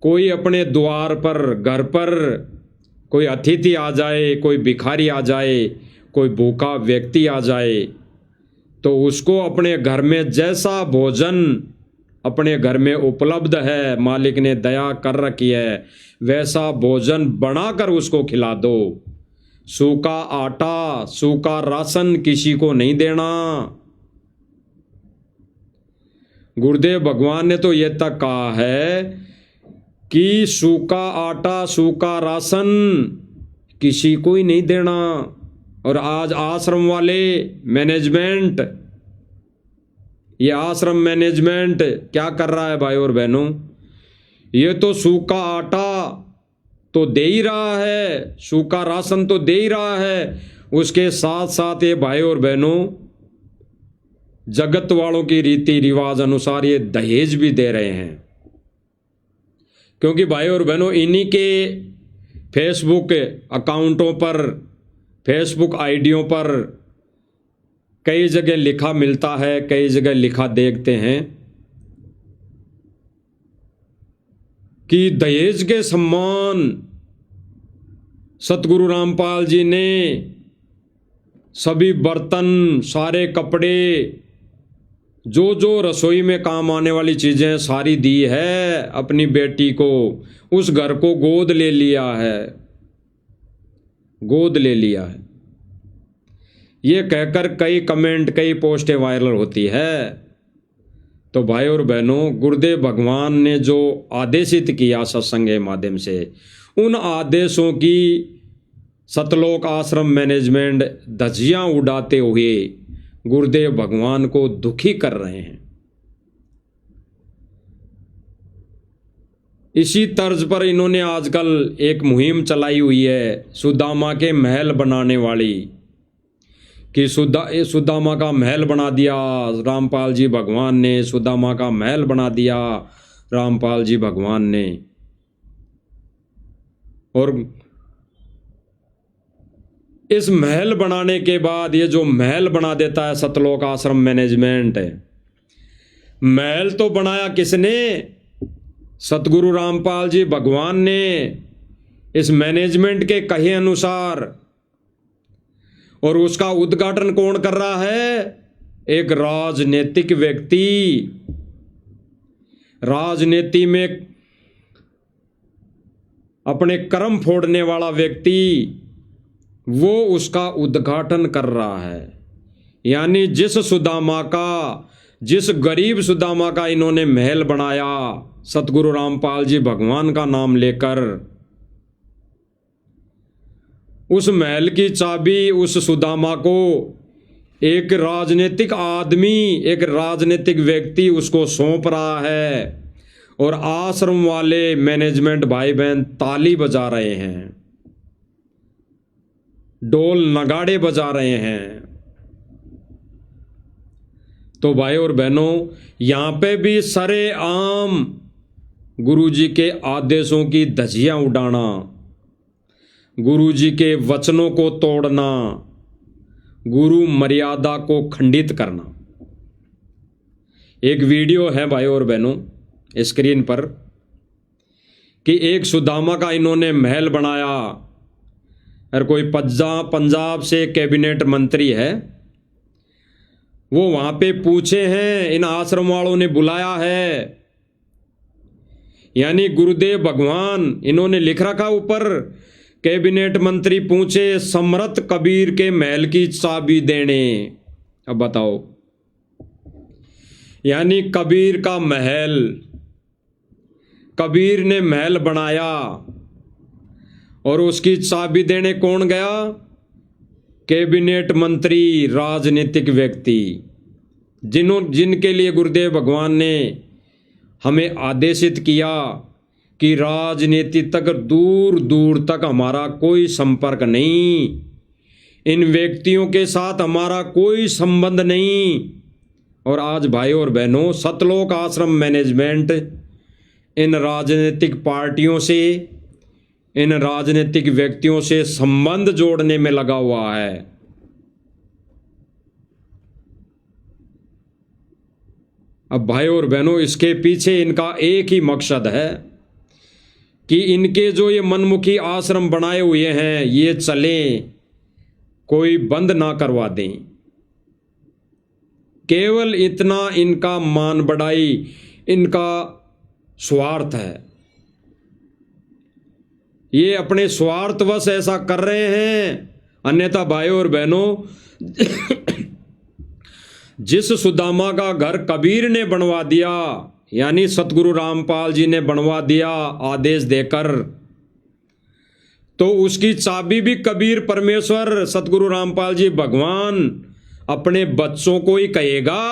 A: कोई अपने द्वार पर, घर पर कोई अतिथि आ जाए, कोई भिखारी आ जाए, कोई भूखा व्यक्ति आ जाए, तो उसको अपने घर में जैसा भोजन अपने घर में उपलब्ध है, मालिक ने दया कर रखी है, वैसा भोजन बनाकर उसको खिला दो। सूखा आटा, सूखा राशन किसी को नहीं देना। गुरुदेव भगवान ने तो ये तक कहा है कि सूखा आटा, सूखा राशन किसी को ही नहीं देना। और आज आश्रम वाले मैनेजमेंट, ये आश्रम मैनेजमेंट क्या कर रहा है भाई और बहनों, ये तो सूखा आटा तो दे ही रहा है, सूखा राशन तो दे ही रहा है, उसके साथ साथ ये भाई और बहनों जगत वालों की रीति रिवाज अनुसार ये दहेज भी दे रहे हैं। क्योंकि भाई और बहनों इन्हीं के फेसबुक अकाउंटों पर, फेसबुक आईडियों पर कई जगह लिखा मिलता है, कई जगह लिखा देखते हैं कि दहेज के सम्मान सतगुरु रामपाल जी ने सभी बर्तन, सारे कपड़े, जो जो रसोई में काम आने वाली चीजें सारी दी है अपनी बेटी को। उस घर को गोद ले लिया है, गोद ले लिया है, ये कहकर कई कमेंट, कई पोस्टें वायरल होती है। तो भाई और बहनों गुरुदेव भगवान ने जो आदेशित किया सत्संग के माध्यम से, उन आदेशों की सतलोक आश्रम मैनेजमेंट धज्जियां उड़ाते हुए गुरुदेव भगवान को दुखी कर रहे हैं। इसी तर्ज पर इन्होंने आजकल एक मुहिम चलाई हुई है सुदामा के महल बनाने वाली, कि सुदामा का महल बना दिया रामपाल जी भगवान ने, सुदामा का महल बना दिया रामपाल जी भगवान ने। और इस महल बनाने के बाद, ये जो महल बना देता है सतलोक आश्रम मैनेजमेंट, महल तो बनाया किसने? सतगुरु रामपाल जी भगवान ने, इस मैनेजमेंट के कहे अनुसार। और उसका उद्घाटन कौन कर रहा है? एक राजनीतिक व्यक्ति, राजनीति में अपने कर्म फोड़ने वाला व्यक्ति, वो उसका उद्घाटन कर रहा है। यानी जिस सुदामा का जिस गरीब सुदामा का इन्होंने महल बनाया सतगुरु रामपाल जी भगवान का नाम लेकर, उस महल की चाबी उस सुदामा को एक राजनीतिक आदमी, एक राजनीतिक व्यक्ति उसको सौंप रहा है और आश्रम वाले मैनेजमेंट भाई बहन ताली बजा रहे हैं, ढोल नगाड़े बजा रहे हैं। तो भाई और बहनों, यहां पे भी सरेआम गुरुजी के आदेशों की धज्जियां उड़ाना, गुरुजी के वचनों को तोड़ना, गुरु मर्यादा को खंडित करना। एक वीडियो है भाई और बहनों स्क्रीन पर कि एक सुदामा का इन्होंने महल बनाया और कोई पंजाब से कैबिनेट मंत्री है, वो वहां पे पूछे हैं, इन आश्रम वालों ने बुलाया है, यानी गुरुदेव भगवान इन्होंने लिख रखा ऊपर, कैबिनेट मंत्री पूछे समर्थ कबीर के महल की चाबी देने। अब बताओ, यानी कबीर का महल, कबीर ने महल बनाया और उसकी चाबी देने कौन गया? कैबिनेट मंत्री, राजनीतिक व्यक्ति, जिनके लिए गुरुदेव भगवान ने हमें आदेशित किया कि राजनीति तक दूर दूर तक हमारा कोई संपर्क नहीं, इन व्यक्तियों के साथ हमारा कोई संबंध नहीं। और आज भाई और बहनों, सतलोक आश्रम मैनेजमेंट इन राजनीतिक पार्टियों से, इन राजनीतिक व्यक्तियों से संबंध जोड़ने में लगा हुआ है। अब भाई और बहनों, इसके पीछे इनका एक ही मकसद है कि इनके जो ये मनमुखी आश्रम बनाए हुए हैं ये चले, कोई बंद ना करवा दें। केवल इतना इनका मान बढ़ाई, इनका स्वार्थ है। ये अपने स्वार्थवश ऐसा कर रहे हैं, अन्यथा भाई और बहनों जिस सुदामा का घर कबीर ने बनवा दिया, यानी सतगुरु रामपाल जी ने बनवा दिया आदेश देकर, तो उसकी चाबी भी कबीर परमेश्वर सतगुरु रामपाल जी भगवान अपने बच्चों को ही कहेगा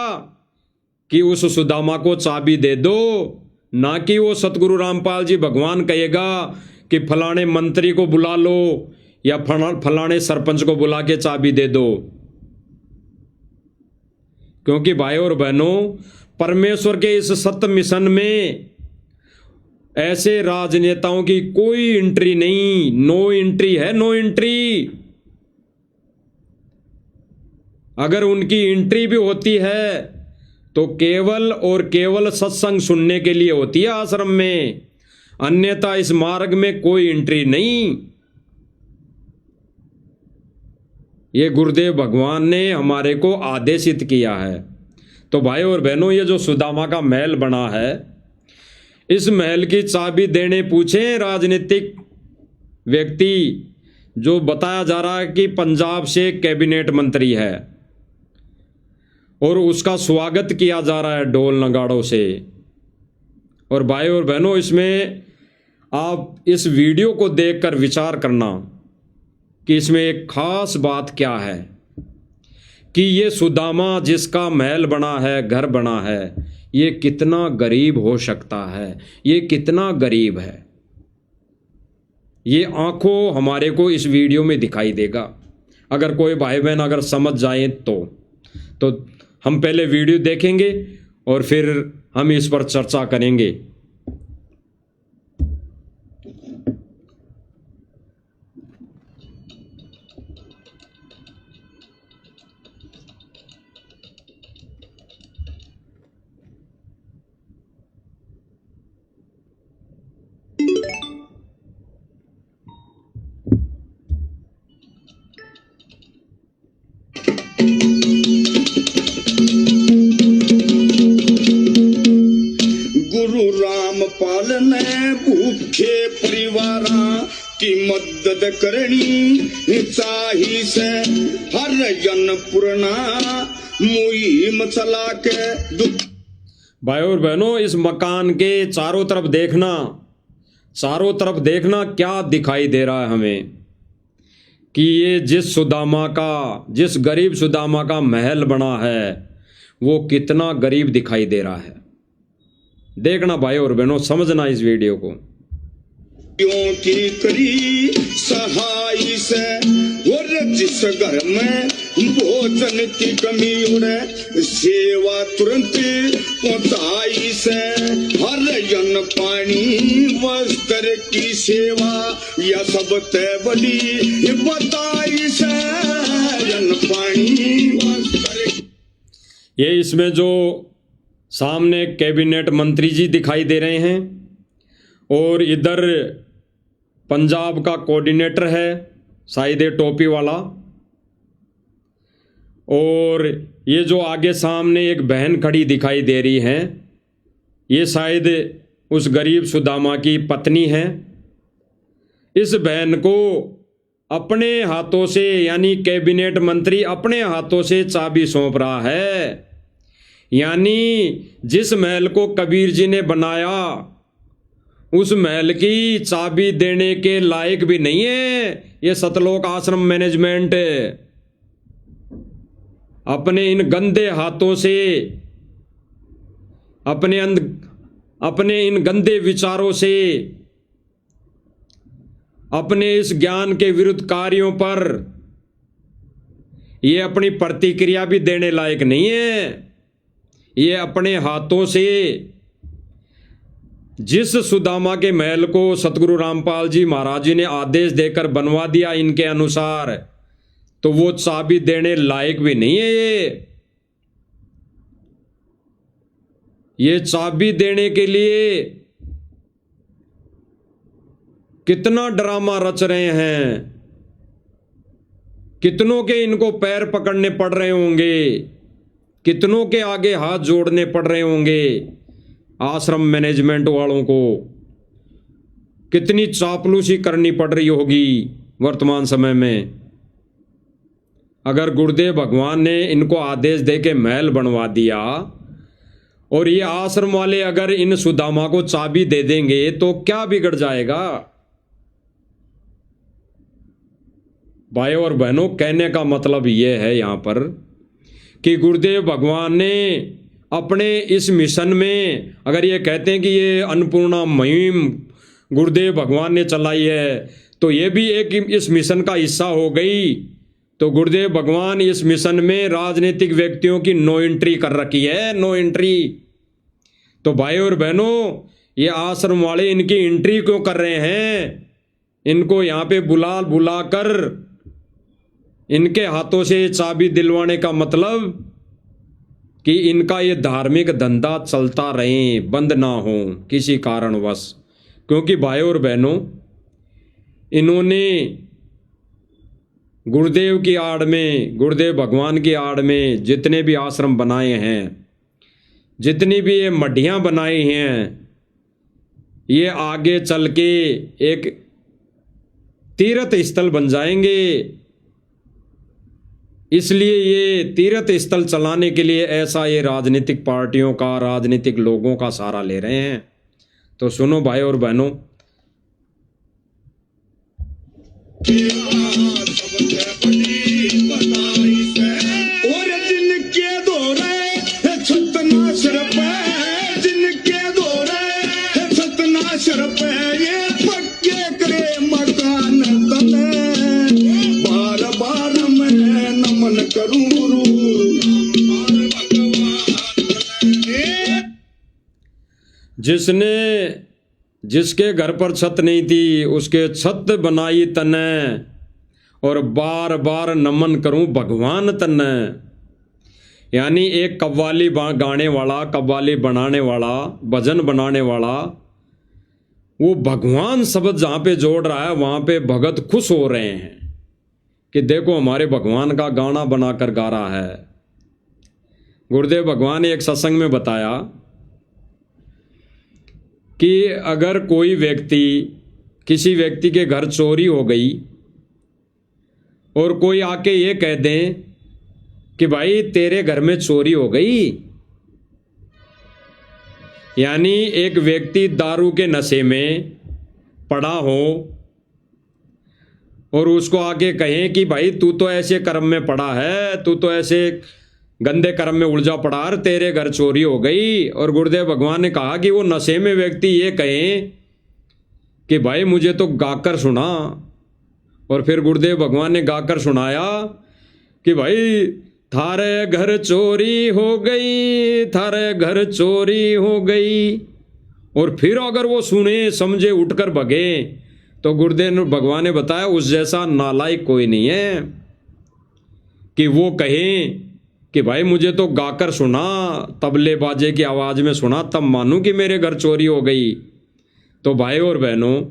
A: कि उस सुदामा को चाबी दे दो, ना कि वो सतगुरु रामपाल जी भगवान कहेगा कि फलाने मंत्री को बुला लो या फलाने सरपंच को बुला के चाबी दे दो। क्योंकि भाई और बहनों, परमेश्वर के इस सत्य मिशन में ऐसे राजनेताओं की कोई एंट्री नहीं, नो एंट्री है, नो एंट्री। अगर उनकी एंट्री भी होती है तो केवल और केवल सत्संग सुनने के लिए होती है आश्रम में, अन्यथा इस मार्ग में कोई एंट्री नहीं। ये गुरुदेव भगवान ने हमारे को आदेशित किया है। तो भाई और बहनों, ये जो सुदामा का महल बना है, इस महल की चाबी देने पूछे राजनीतिक व्यक्ति, जो बताया जा रहा है कि पंजाब से कैबिनेट मंत्री है, और उसका स्वागत किया जा रहा है ढोल नगाड़ों से। और भाई और बहनों, इसमें आप इस वीडियो को देखकर विचार करना कि इसमें एक खास बात क्या है कि ये सुदामा जिसका महल बना है, घर बना है, ये कितना गरीब हो सकता है, ये कितना गरीब है। ये आंखों हमारे को इस वीडियो में दिखाई देगा। अगर कोई भाई बहन अगर समझ जाए तो हम पहले वीडियो देखेंगे और फिर हम इस पर चर्चा करेंगे।
C: गुरु रामपाल ने भूखे परिवारा की मदद करनी, ताही से हर जन पुरना मुहिम चला के
A: भाई और बहनों, इस मकान के चारों तरफ देखना, चारों तरफ देखना क्या दिखाई दे रहा है हमें कि ये जिस गरीब सुदामा का महल बना है वो कितना गरीब दिखाई दे रहा है। देखना भाई और बहनों, समझना इस वीडियो को।
C: क्योंकि करी सहाय से और जिस घर में भोजन की कमी उड़े सेवा तुरंत पहुंचाई से, हर जन पानी वस्त्र की सेवा या सब ते बड़ी बताई से, जन पानी वस्त्र।
A: ये इसमें जो सामने कैबिनेट मंत्री जी दिखाई दे रहे हैं और इधर पंजाब का कोऑर्डिनेटर है शायद ये टोपी वाला, और ये जो आगे सामने एक बहन खड़ी दिखाई दे रही है ये शायद उस गरीब सुदामा की पत्नी है। इस बहन को अपने हाथों से यानी कैबिनेट मंत्री अपने हाथों से चाबी सौंप रहा है, यानी जिस महल को कबीर जी ने बनाया उस महल की चाबी देने के लायक भी नहीं है ये सतलोक आश्रम मैनेजमेंट। अपने इन गंदे हाथों से, अपने इन गंदे विचारों से, अपने इस ज्ञान के विरुद्ध कार्यों पर ये अपनी प्रतिक्रिया भी देने लायक नहीं है। ये अपने हाथों से जिस सुदामा के महल को सतगुरु रामपाल जी महाराज जी ने आदेश देकर बनवा दिया इनके अनुसार, तो वो चाबी देने लायक भी नहीं है ये चाबी देने के लिए कितना ड्रामा रच रहे हैं, कितनों के इनको पैर पकड़ने पड़ रहे होंगे, कितनों के आगे हाथ जोड़ने पड़ रहे होंगे आश्रम मैनेजमेंट वालों को, कितनी चापलूसी करनी पड़ रही होगी वर्तमान समय में। अगर गुरुदेव भगवान ने इनको आदेश दे के महल बनवा दिया और ये आश्रम वाले अगर इन सुदामा को चाबी दे देंगे तो क्या बिगड़ जाएगा। भाइयों और बहनों, कहने का मतलब ये है यहां पर कि गुरुदेव भगवान ने अपने इस मिशन में, अगर ये कहते हैं कि ये अन्नपूर्णा मुहिम गुरुदेव भगवान ने चलाई है तो ये भी एक इस मिशन का हिस्सा हो गई। तो गुरुदेव भगवान इस मिशन में राजनीतिक व्यक्तियों की नो एंट्री कर रखी है, नो एंट्री। तो भाई और बहनों, ये आश्रम वाले इनकी एंट्री क्यों कर रहे हैं? इनको यहाँ पे बुला कर इनके हाथों से चाबी दिलवाने का मतलब कि इनका ये धार्मिक धंधा चलता रहे, बंद ना हो किसी कारणवश। क्योंकि भाई और बहनों, इन्होंने गुरुदेव की आड़ में, गुरुदेव भगवान की आड़ में जितने भी आश्रम बनाए हैं, जितनी भी ये मढ़ियाँ बनाई हैं, ये आगे चल के एक तीर्थ स्थल बन जाएंगे। इसलिए ये तीर्थ स्थल चलाने के लिए ऐसा ये राजनीतिक पार्टियों का, राजनीतिक लोगों का सहारा ले रहे हैं। तो सुनो भाई और बहनों,
C: और जिनके दौरे छतनाशर पे, जिनके दौरे छतनाशर पे ये पक्के करे मकान तने, बार बार मैं नमन करूं गुरु।
A: जिसके घर पर छत नहीं थी उसके छत बनाई तने, और बार बार नमन करूं भगवान तने। यानी एक कव्वाली गाने वाला, कव्वाली बनाने वाला, भजन बनाने वाला, वो भगवान शब्द जहाँ पे जोड़ रहा है वहाँ पे भगत खुश हो रहे हैं कि देखो हमारे भगवान का गाना बनाकर गा रहा है। गुरुदेव भगवान ने एक सत्संग में बताया कि अगर कोई व्यक्ति, किसी व्यक्ति के घर चोरी हो गई और कोई आके ये कह दें कि भाई तेरे घर में चोरी हो गई। यानी एक व्यक्ति दारू के नशे में पड़ा हो और उसको आके कहें कि भाई तू तो ऐसे कर्म में पड़ा है, तू तो ऐसे गंदे कर्म में उलझा पड़ा और तेरे घर चोरी हो गई। और गुरुदेव भगवान ने कहा कि वो नशे में व्यक्ति ये कहें कि भाई मुझे तो गाकर सुना, और फिर गुरुदेव भगवान ने गाकर सुनाया कि भाई थारे घर चोरी हो गई, थारे घर चोरी हो गई। और फिर अगर वो सुने समझे उठकर भगे तो गुरुदेव भगवान ने बताया उस जैसा नालायक कोई नहीं है कि वो कहें कि भाई मुझे तो गाकर सुना, तबले बाजे की आवाज में सुना, तब मानूं कि मेरे घर चोरी हो गई। तो भाई और बहनों,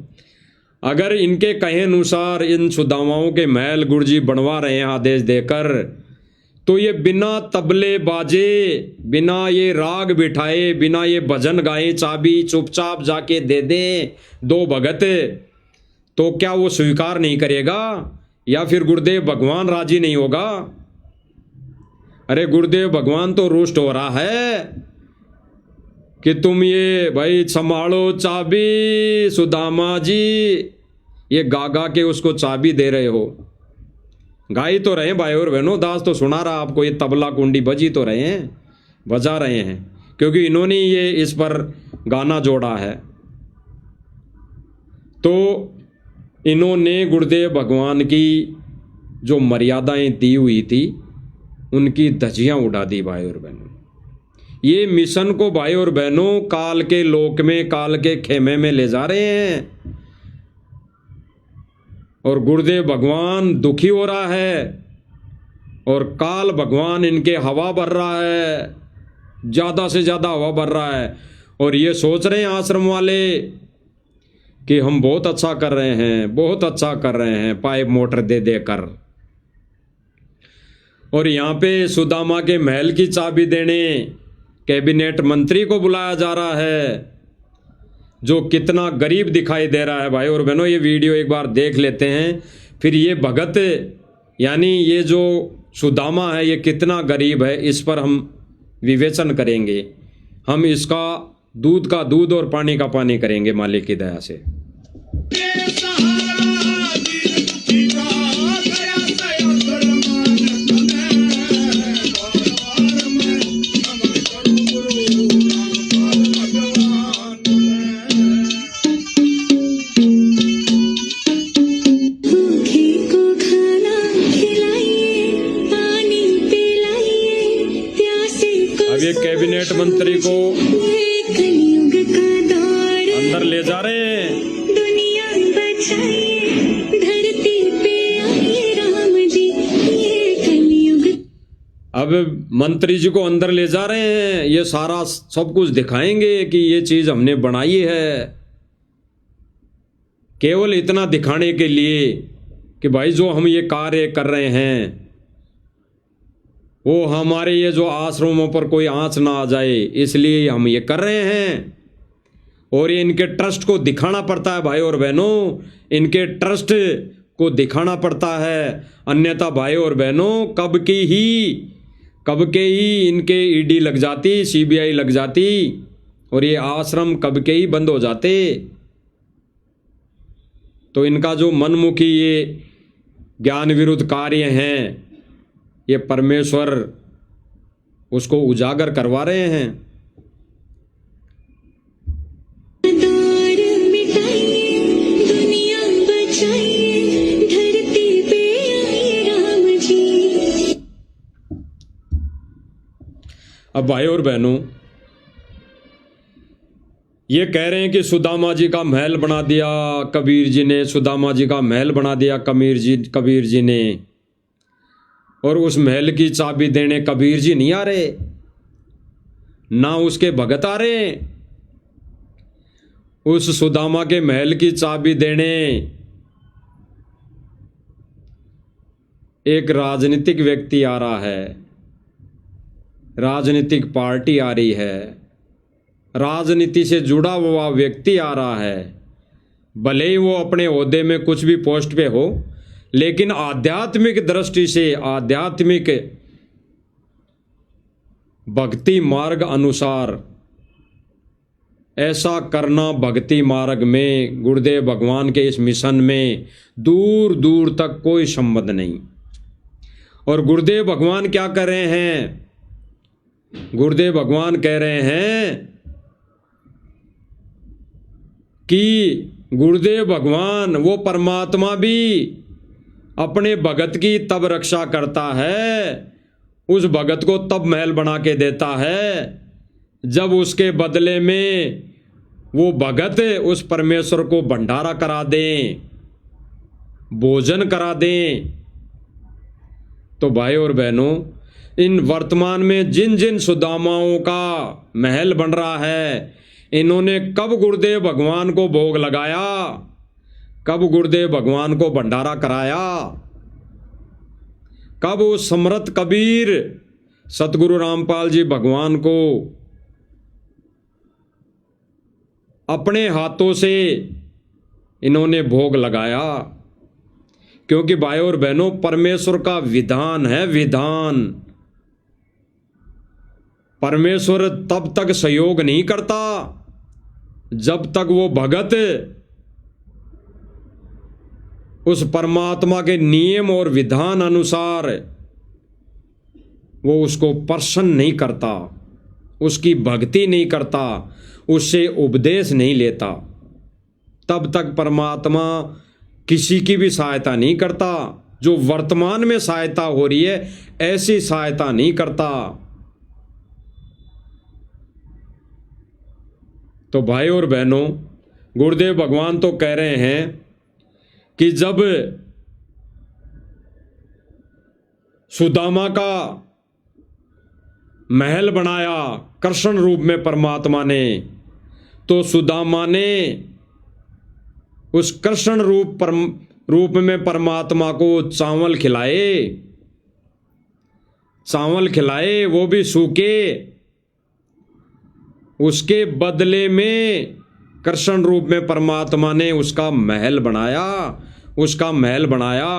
A: अगर इनके कहे अनुसार इन सुदामाओं के महल गुरुजी बनवा रहे हैं आदेश देकर, तो ये बिना तबले बाजे, बिना ये राग बिठाए, बिना ये भजन गाए, चाबी चुपचाप जाके दे दें दो भगत, तो क्या वो स्वीकार नहीं करेगा या फिर गुरुदेव भगवान राजी नहीं होगा? अरे गुरुदेव भगवान तो रुष्ट हो रहा है कि तुम ये भाई संभालो चाबी सुदामा जी, ये गा गा के उसको चाबी दे रहे हो। गाई तो रहे भाई और बहनों, दास तो सुना रहा आपको, ये तबला कुंडी बजी तो रहे हैं, बजा रहे हैं, क्योंकि इन्होंने ये इस पर गाना जोड़ा है। तो इन्होंने गुरुदेव भगवान की जो मर्यादाएं दी हुई थी उनकी धज्जियां उड़ा दी भाई और बहनों। ये मिशन को भाई और बहनों काल के लोक में, काल के खेमे में ले जा रहे हैं, और गुरुदेव भगवान दुखी हो रहा है और काल भगवान इनके हवा भर रहा है, ज्यादा से ज्यादा हवा भर रहा है। और ये सोच रहे हैं आश्रम वाले कि हम बहुत अच्छा कर रहे हैं, बहुत अच्छा कर रहे हैं, पाइप मोटर दे देकर। और यहाँ पे सुदामा के महल की चाबी देने कैबिनेट मंत्री को बुलाया जा रहा है, जो कितना गरीब दिखाई दे रहा है भाई और बहनों। ये वीडियो एक बार देख लेते हैं, फिर ये भगत यानी ये जो सुदामा है ये कितना गरीब है, इस पर हम विवेचन करेंगे। हम इसका दूध का दूध और पानी का पानी करेंगे मालिक की दया से। कैबिनेट मंत्री को अंदर ले जा रहे हैं।
D: दुनिया बचाइए, धरती पे आइए राम जी, ये कलयुग।
A: अब मंत्री जी को अंदर ले जा रहे हैं, ये सारा सब कुछ दिखाएंगे कि ये चीज हमने बनाई है, केवल इतना दिखाने के लिए कि भाई जो हम ये कार्य कर रहे हैं वो हमारे ये जो आश्रमों पर कोई आंच ना आ जाए, इसलिए हम ये कर रहे हैं। और ये इनके ट्रस्ट को दिखाना पड़ता है भाई और बहनों, इनके ट्रस्ट को दिखाना पड़ता है, अन्यथा भाई और बहनों कब के ही इनके ईडी लग जाती, सीबीआई लग जाती और ये आश्रम कब के ही बंद हो जाते। तो इनका जो मनमुखी ये ज्ञान विरुद्ध कार्य हैं, ये परमेश्वर उसको उजागर करवा रहे हैं।
D: दौर मिटाइए, दुनिया बचाइए, धरती पे आइए राम जी।
A: अब भाई और बहनों, ये कह रहे हैं कि सुदामा जी का महल बना दिया कबीर जी ने, सुदामा जी का महल बना दिया कबीर जी ने, और उस महल की चाबी देने कबीर जी नहीं आ रहे, ना उसके भगत आ रहे। उस सुदामा के महल की चाबी देने एक राजनीतिक व्यक्ति आ रहा है, राजनीतिक पार्टी आ रही है, राजनीति से जुड़ा हुआ व्यक्ति आ रहा है। भले ही वो अपने ओहदे में कुछ भी पोस्ट पे हो, लेकिन आध्यात्मिक दृष्टि से, आध्यात्मिक भक्ति मार्ग अनुसार ऐसा करना, भक्ति मार्ग में गुरुदेव भगवान के इस मिशन में दूर दूर तक कोई संबंध नहीं। और गुरुदेव भगवान क्या कर रहे हैं? गुरुदेव भगवान कह रहे हैं कि गुरुदेव भगवान वो परमात्मा भी अपने भगत की तब रक्षा करता है, उस भगत को तब महल बना के देता है जब उसके बदले में वो भगत उस परमेश्वर को भंडारा करा दें, भोजन करा दें। तो भाई और बहनों, इन वर्तमान में जिन जिन सुदामाओं का महल बन रहा है, इन्होंने कब गुरुदेव भगवान को भोग लगाया, कब गुरुदेव भगवान को भंडारा कराया, कब वो समर्थ कबीर सतगुरु रामपाल जी भगवान को अपने हाथों से इन्होंने भोग लगाया। क्योंकि भाई और बहनों, परमेश्वर का विधान है, विधान। परमेश्वर तब तक सहयोग नहीं करता जब तक वो भगत उस परमात्मा के नियम और विधान अनुसार वो उसको प्रसन्न नहीं करता, उसकी भक्ति नहीं करता, उससे उपदेश नहीं लेता, तब तक परमात्मा किसी की भी सहायता नहीं करता। जो वर्तमान में सहायता हो रही है, ऐसी सहायता नहीं करता। तो भाई और बहनों, गुरुदेव भगवान तो कह रहे हैं कि जब सुदामा का महल बनाया कृष्ण रूप में परमात्मा ने, तो सुदामा ने उस कृष्ण रूप में परमात्मा को चावल खिलाए, चावल खिलाए, वो भी सूखे। उसके बदले में कृष्ण रूप में परमात्मा ने उसका महल बनाया, उसका महल बनाया।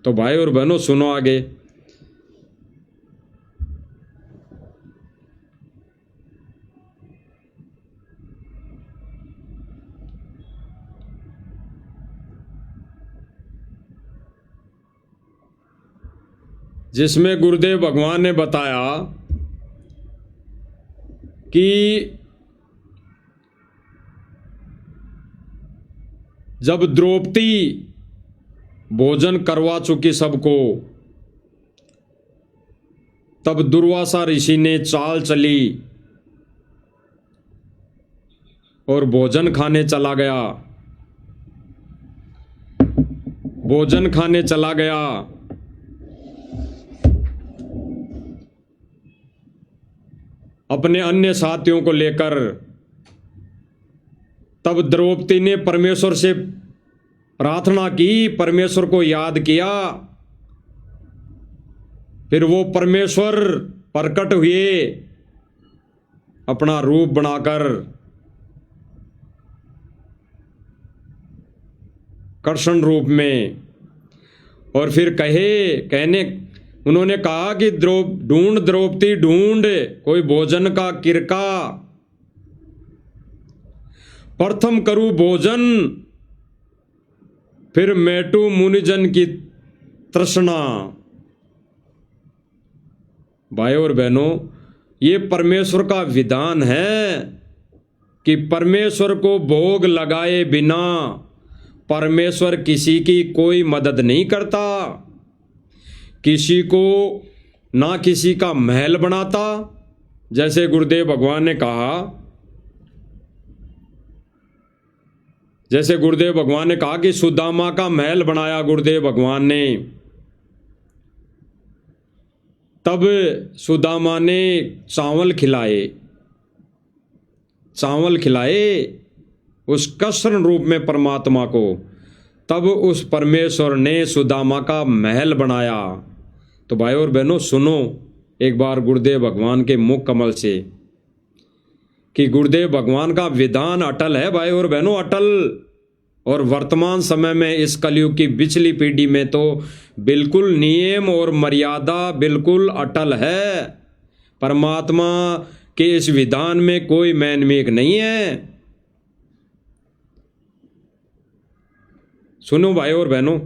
A: तो भाई और बहनों, सुनो आगे। जिसमें गुरुदेव भगवान ने बताया कि जब द्रौपदी भोजन करवा चुकी सबको, तब दुर्वासा ऋषि ने चाल चली और भोजन खाने चला गया, भोजन खाने चला गया। अपने अन्य साथियों को लेकर। तब द्रौपदी ने परमेश्वर से प्रार्थना की, परमेश्वर को याद किया। फिर वो परमेश्वर प्रकट हुए अपना रूप बनाकर, कृष्ण रूप में। और फिर उन्होंने कहा कि ढूंढ द्रौपदी ढूंढ कोई भोजन का किरका, प्रथम करूं भोजन फिर मेटू मुनिजन की तृष्णा। भाई और बहनों, ये परमेश्वर का विधान है कि परमेश्वर को भोग लगाए बिना परमेश्वर किसी की कोई मदद नहीं करता, किसी को ना किसी का महल बनाता। जैसे गुरुदेव भगवान ने कहा, जैसे गुरुदेव भगवान ने कहा कि सुदामा का महल बनाया गुरुदेव भगवान ने, तब सुदामा ने चावल खिलाए, चावल खिलाए उस कृष्ण रूप में परमात्मा को, तब उस परमेश्वर ने सुदामा का महल बनाया। तो भाई और बहनों, सुनो एक बार गुरुदेव भगवान के मुख कमल से कि गुरुदेव भगवान का विधान अटल है। भाई और बहनों, अटल। और वर्तमान समय में इस कलयुग की पिछली पीढ़ी में तो बिल्कुल नियम और मर्यादा बिल्कुल अटल है। परमात्मा के इस विधान में कोई मैनमेक नहीं है। सुनो भाई और बहनों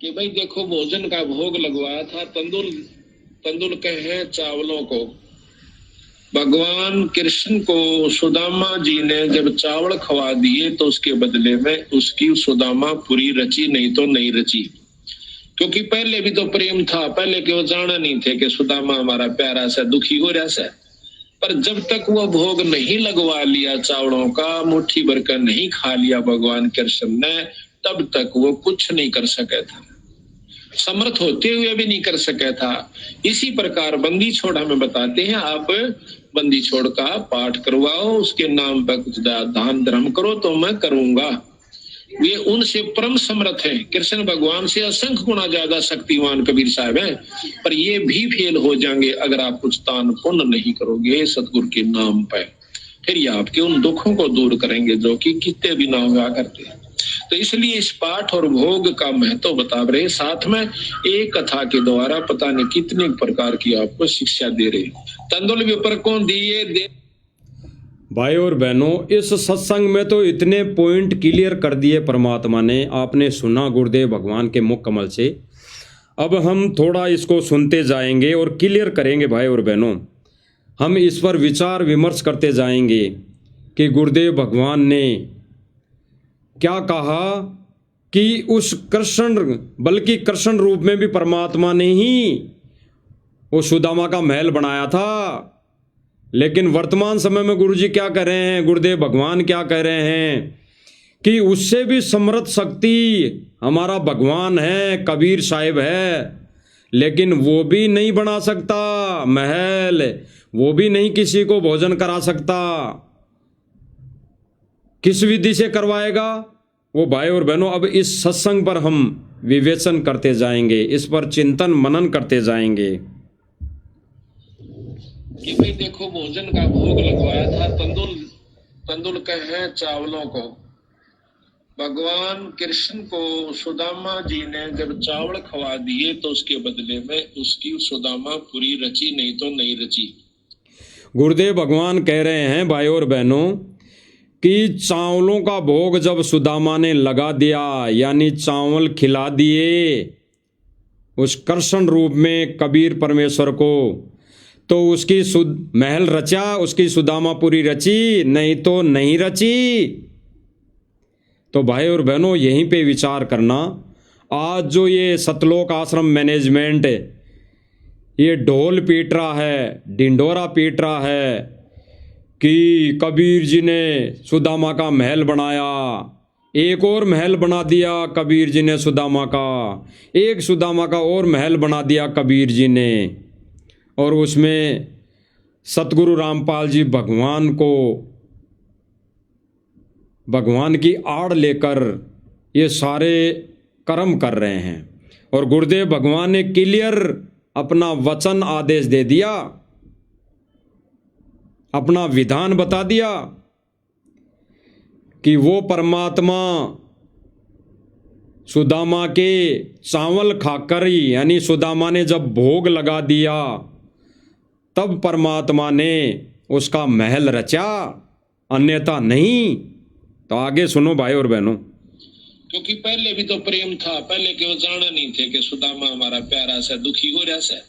E: कि भाई देखो, भोजन का भोग लगवाया था तंदुल कहे चावलों को। भगवान कृष्ण को सुदामा जी ने जब चावल खवा दिए तो उसके बदले में उसकी सुदामा पूरी रची, नहीं तो नहीं रची। क्योंकि पहले भी तो प्रेम था, पहले के वो जाना नहीं थे कि सुदामा हमारा प्यारा सा दुखी हो रहा सा। पर जब तक वो भोग नहीं लगवा लिया चावलों का, मुट्ठी भर कर नहीं खा लिया भगवान कृष्ण ने, तब तक वो कुछ नहीं कर सका था, समर्थ होते हुए भी नहीं कर सका था। इसी प्रकार बंदी छोड़ हमें बताते हैं, आप बंदी छोड़ का पाठ करवाओ, उसके नाम पर कुछ दान धर्म करो तो मैं करूंगा। वे उनसे परम समर्थ हैं, कृष्ण भगवान से असंख्य गुना ज्यादा शक्तिमान कबीर साहब हैं। पर ये भी फेल हो जाएंगे अगर आप कुछ दान पुण्य नहीं करोगे सतगुरु के नाम पर। फिर ये आपके उन दुखों को दूर करेंगे जो कि कितने भी ना हुआ करते हैं। तो इसलिए इस पाठ और भोग का महत्व बता रहे, साथ में एक कथा के द्वारा पता नहीं कितने प्रकार की आपको शिक्षा दे रहे। तंदुल भी ऊपर कौन दिए दे।
A: भाई और बहनों, इस सत्संग में तो इतने पॉइंट क्लियर कर दिए परमात्मा ने, आपने सुना गुरुदेव भगवान के मुख कमल से। अब हम थोड़ा इसको सुनते जाएंगे और क्लियर करेंगे भाई और बहनों। हम इस पर विचार विमर्श करते जाएंगे कि गुरुदेव भगवान ने क्या कहा कि उस कृष्ण, बल्कि कृष्ण रूप में भी परमात्मा ने ही वो सुदामा का महल बनाया था। लेकिन वर्तमान समय में गुरुजी क्या कह रहे हैं, गुरुदेव भगवान क्या कह रहे हैं कि उससे भी समर्थ शक्ति हमारा भगवान है, कबीर साहिब है, लेकिन वो भी नहीं बना सकता महल, वो भी नहीं किसी को भोजन करा सकता। किस विधि से करवाएगा वो भाई और बहनों, अब इस सत्संग पर हम विवेचन करते जाएंगे, इस पर चिंतन मनन करते जाएंगे।
E: कि भाई देखो, भोजन का भोग लगवाया था तंदुल कहे चावलों को। भगवान कृष्ण को सुदामा जी ने जब चावल खवा दिए तो उसके बदले में उसकी सुदामा पूरी रची, नहीं तो नहीं रची।
A: गुरुदेव भगवान कह रहे हैं भाई और बहनों कि चावलों का भोग जब सुदामा ने लगा दिया, यानी चावल खिला दिए उस कृष्ण रूप में कबीर परमेश्वर को, तो उसकी महल रचा, उसकी सुदामा पूरी रची, नहीं तो नहीं रची। तो भाई और बहनों यहीं पे विचार करना। आज जो ये सतलोक आश्रम मैनेजमेंट ये ढोल पीट रहा है, डिंडोरा पीट रहा है कि कबीर जी ने सुदामा का महल बनाया, एक और महल बना दिया कबीर जी ने सुदामा का, एक सुदामा का और महल बना दिया कबीर जी ने, और उसमें सतगुरु रामपाल जी भगवान को, भगवान की आड़ लेकर ये सारे कर्म कर रहे हैं। और गुरुदेव भगवान ने क्लियर अपना वचन आदेश दे दिया, अपना विधान बता दिया कि वो परमात्मा सुदामा के चावल खाकर ही, यानी सुदामा ने जब भोग लगा दिया तब परमात्मा ने उसका महल रचा, अन्यथा नहीं। तो आगे सुनो भाई और बहनों।
E: क्योंकि पहले भी तो प्रेम था, पहले के वो जाना नहीं थे कि सुदामा हमारा प्यारा सा दुखी हो रहा सा।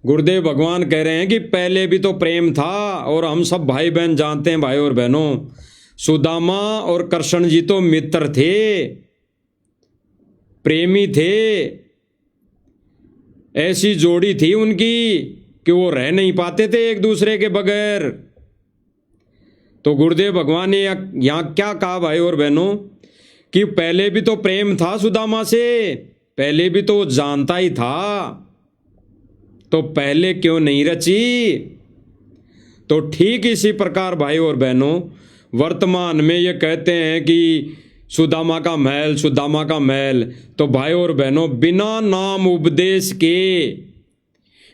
A: गुरुदेव भगवान कह रहे हैं कि पहले भी तो प्रेम था, और हम सब भाई बहन जानते हैं भाई और बहनों, सुदामा और कृष्ण जी तो मित्र थे, प्रेमी थे, ऐसी जोड़ी थी उनकी कि वो रह नहीं पाते थे एक दूसरे के बगैर। तो गुरुदेव भगवान ने यहाँ क्या कहा भाई और बहनों कि पहले भी तो प्रेम था सुदामा से, पहले भी तो जानता ही था, तो पहले क्यों नहीं रची। तो ठीक इसी प्रकार भाई और बहनों वर्तमान में ये कहते हैं कि सुदामा का महल, सुदामा का महल, तो भाई और बहनों बिना नाम उपदेश के,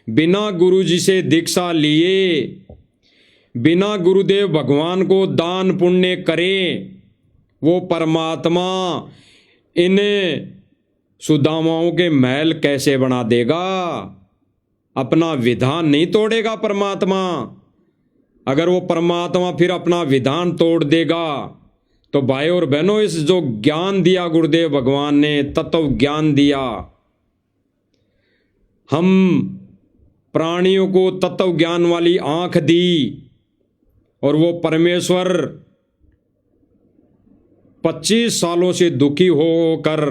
A: बिना गुरु जी से दीक्षा लिए, बिना गुरुदेव भगवान को दान पुण्य करे, वो परमात्मा इन सुदामाओं के महल कैसे बना देगा? अपना विधान नहीं तोड़ेगा परमात्मा। अगर वो परमात्मा फिर अपना विधान तोड़ देगा तो भाई और बहनों, इस जो ज्ञान दिया गुरुदेव भगवान ने, तत्व ज्ञान दिया, हम प्राणियों को तत्व ज्ञान वाली आंख दी और वो परमेश्वर 25 सालों से दुखी होकर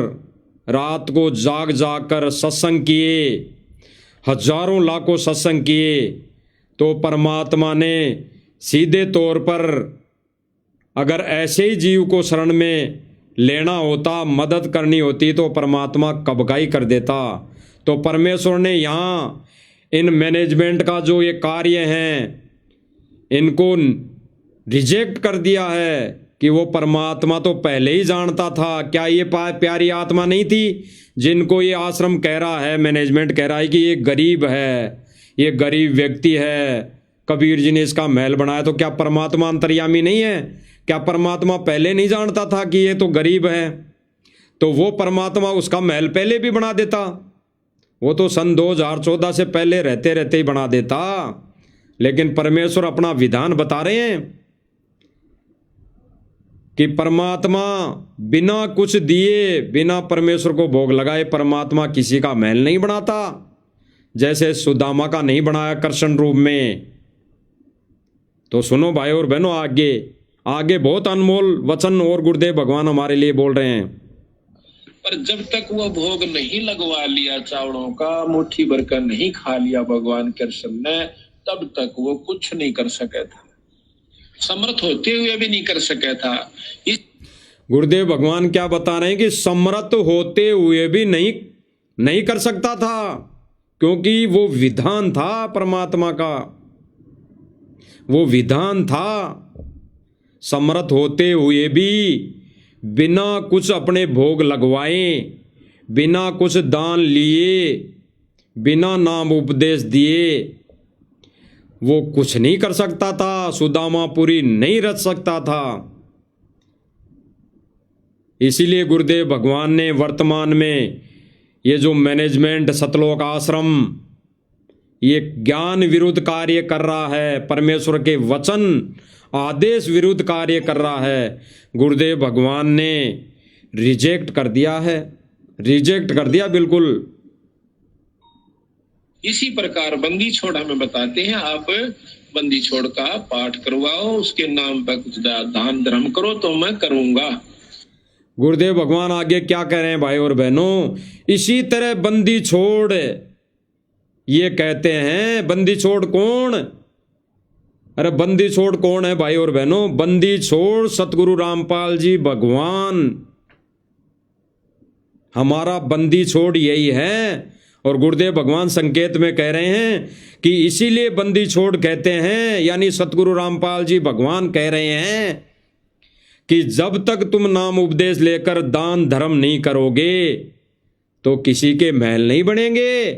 A: रात को जाग जाग कर सत्संग किए, हजारों लाखों सत्संग किए, तो परमात्मा ने सीधे तौर पर अगर ऐसे ही जीव को शरण में लेना होता, मदद करनी होती, तो परमात्मा कबकाई कर देता। तो परमेश्वर ने यहाँ इन मैनेजमेंट का जो ये कार्य हैं, इनको रिजेक्ट कर दिया है कि वो परमात्मा तो पहले ही जानता था। क्या ये प्यारी आत्मा नहीं थी जिनको ये आश्रम कह रहा है, मैनेजमेंट कह रहा है कि ये गरीब है, ये गरीब व्यक्ति है, कबीर जी ने इसका महल बनाया? तो क्या परमात्मा अंतर्यामी नहीं है? क्या परमात्मा पहले नहीं जानता था कि ये तो गरीब है? तो वो परमात्मा उसका महल पहले भी बना देता। वो तो सन 2014 से पहले रहते रहते ही बना देता। लेकिन परमेश्वर अपना विधान बता रहे हैं कि परमात्मा बिना कुछ दिए, बिना परमेश्वर को भोग लगाए परमात्मा किसी का महल नहीं बनाता। जैसे सुदामा का नहीं बनाया कृष्ण रूप में। तो सुनो भाई और बहनों, आगे आगे बहुत अनमोल वचन और गुरुदेव भगवान हमारे लिए बोल रहे हैं।
E: पर जब तक वो भोग नहीं लगवा लिया चावलों का, मुट्ठी भर कर नहीं खा लिया भगवान कृष्ण ने, तब तक वो कुछ नहीं कर सका था। समर्थ होते हुए भी नहीं कर सका था।
A: गुरुदेव भगवान क्या बता रहे हैं कि समर्थ होते हुए भी नहीं कर सकता था, क्योंकि वो विधान था परमात्मा का, वो विधान था। समर्थ होते हुए भी बिना कुछ अपने भोग लगवाए, बिना कुछ दान लिए, बिना नाम उपदेश दिए वो कुछ नहीं कर सकता था। सुदामापुरी नहीं रच सकता था। इसीलिए गुरुदेव भगवान ने वर्तमान में ये जो मैनेजमेंट सतलोक आश्रम ये ज्ञान विरुद्ध कार्य कर रहा है, परमेश्वर के वचन आदेश विरुद्ध कार्य कर रहा है, गुरुदेव भगवान ने रिजेक्ट कर दिया है, रिजेक्ट कर दिया बिल्कुल।
E: इसी प्रकार बंदी छोड़ हमें बताते हैं, आप बंदी छोड़ का पाठ करवाओ, उसके नाम पर कुछ दान धर्म करो तो मैं करूंगा।
A: गुरुदेव भगवान आगे क्या कह रहे हैं भाई और बहनों? इसी तरह बंदी छोड़ ये कहते हैं। बंदी छोड़ कौन? अरे बंदी छोड़ कौन है भाई और बहनों? बंदी छोड़ सतगुरु रामपाल जी भगवान हमारा बंदी छोड़ यही है। और गुरुदेव भगवान संकेत में कह रहे हैं कि इसीलिए बंदी छोड़ कहते हैं, यानी सतगुरु रामपाल जी भगवान कह रहे हैं कि जब तक तुम नाम उपदेश लेकर दान धर्म नहीं करोगे तो किसी के महल नहीं बनेंगे।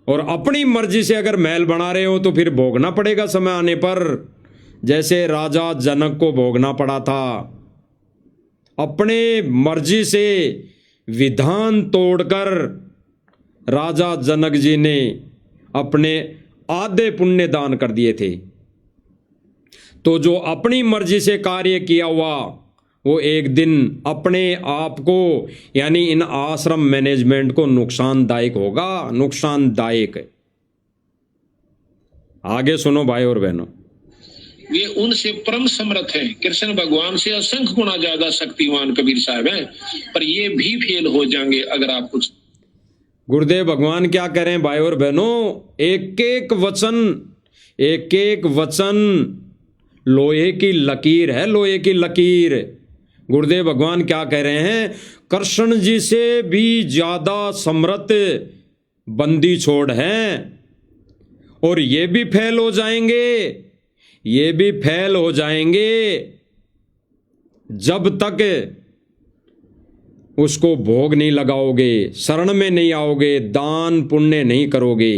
A: और अपनी मर्जी से अगर महल बना रहे हो तो फिर भोगना पड़ेगा समय आने पर, जैसे राजा जनक को भोगना पड़ा था। अपने मर्जी से विधान तोड़कर राजा जनक जी ने अपने आधे पुण्य दान कर दिए थे। तो जो अपनी मर्जी से कार्य किया हुआ वो एक दिन अपने आप को यानी इन आश्रम मैनेजमेंट को नुकसानदायक होगा, नुकसानदायक। आगे सुनो भाई और बहनों,
E: वे उनसे परम समर्थ हैं, कृष्ण भगवान से असंख्य गुना ज्यादा शक्तिमान कबीर साहब हैं, पर ये भी फेल हो जाएंगे अगर आप कुछ।
A: गुरुदेव भगवान क्या कह रहे हैं भाई और बहनों? एक एक वचन लोहे की लकीर है, लोहे की लकीर। गुरुदेव भगवान क्या कह रहे हैं? कृष्ण जी से भी ज्यादा समर्थ बंदी छोड़ हैं, और ये भी फेल हो जाएंगे, ये भी फेल हो जाएंगे जब तक उसको भोग नहीं लगाओगे, शरण में नहीं आओगे, दान पुण्य नहीं करोगे।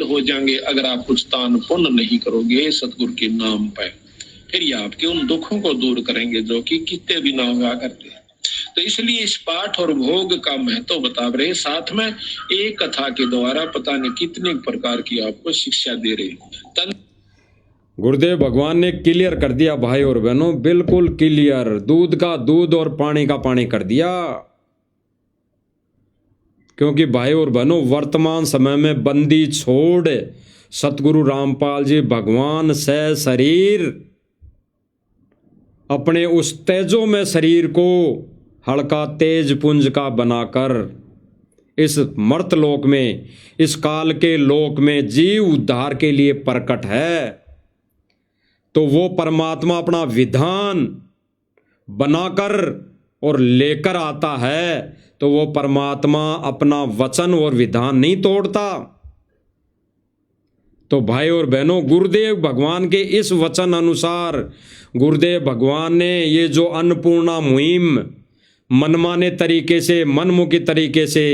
E: हो जाएंगे अगर आप कुछ दान पुण्य नहीं करोगे सतगुरु के नाम पर। फिर ये आपके उन दुखों को दूर करेंगे जो कि कितने भी ना हुआ करते हैं। तो इसलिए इस पाठ और भोग का महत्व बता रहे, साथ में एक कथा के द्वारा पता नहीं कितने प्रकार की आपको शिक्षा दे रहे।
A: गुरुदेव भगवान ने क्लियर कर दिया भाई और बहनों, बिल्कुल क्लियर, दूध का दूध और पानी का पानी कर दिया। क्योंकि भाई और बहनों वर्तमान समय में बंदी छोड़ सतगुरु रामपाल जी भगवान से शरीर अपने उस तेजो में शरीर को हल्का तेज पुंज का बनाकर इस मर्त लोक में, इस काल के लोक में जीव उद्धार के लिए प्रकट है। तो वो परमात्मा अपना विधान बनाकर और लेकर आता है, तो वो परमात्मा अपना वचन और विधान नहीं तोड़ता। तो भाई और बहनों, गुरुदेव भगवान के इस वचन अनुसार गुरुदेव भगवान ने ये जो अन्नपूर्णा मुहिम मनमाने तरीके से, मनमुखी तरीके से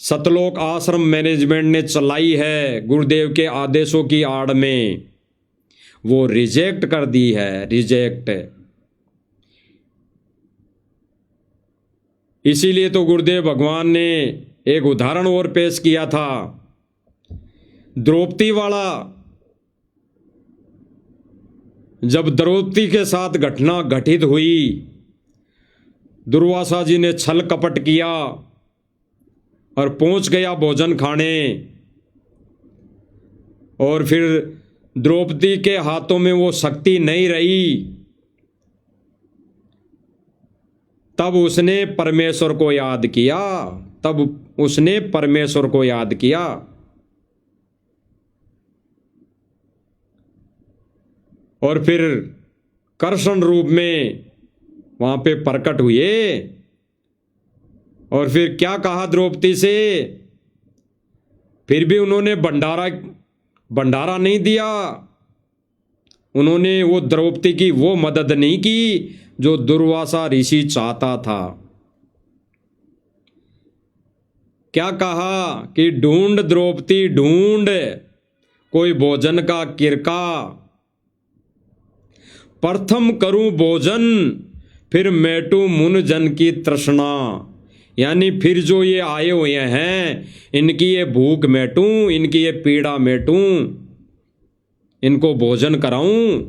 A: सतलोक आश्रम मैनेजमेंट ने चलाई है, गुरुदेव के आदेशों की आड़ में, वो रिजेक्ट कर दी है, रिजेक्ट। इसीलिए तो गुरुदेव भगवान ने एक उदाहरण और पेश किया था, द्रौपदी वाला। जब द्रौपदी के साथ घटना घटित हुई, दुर्वासा जी ने छल कपट किया और पहुंच गया भोजन खाने, और फिर द्रौपदी के हाथों में वो शक्ति नहीं रही, तब उसने परमेश्वर को याद किया, तब उसने परमेश्वर को याद किया। और फिर कृष्ण रूप में वहां पे प्रकट हुए, और फिर क्या कहा द्रौपदी से, फिर भी उन्होंने भंडारा नहीं दिया, उन्होंने वो द्रौपदी की वो मदद नहीं की जो दुर्वासा ऋषि चाहता था। क्या कहा कि ढूंढ द्रौपदी ढूंढ कोई भोजन का किरका, प्रथम करूं भोजन फिर मेटू मुन जन की तृष्णा। यानी फिर जो ये आए हुए हैं इनकी ये भूख मेटूं, इनकी ये पीड़ा मेटूं, इनको भोजन कराऊं,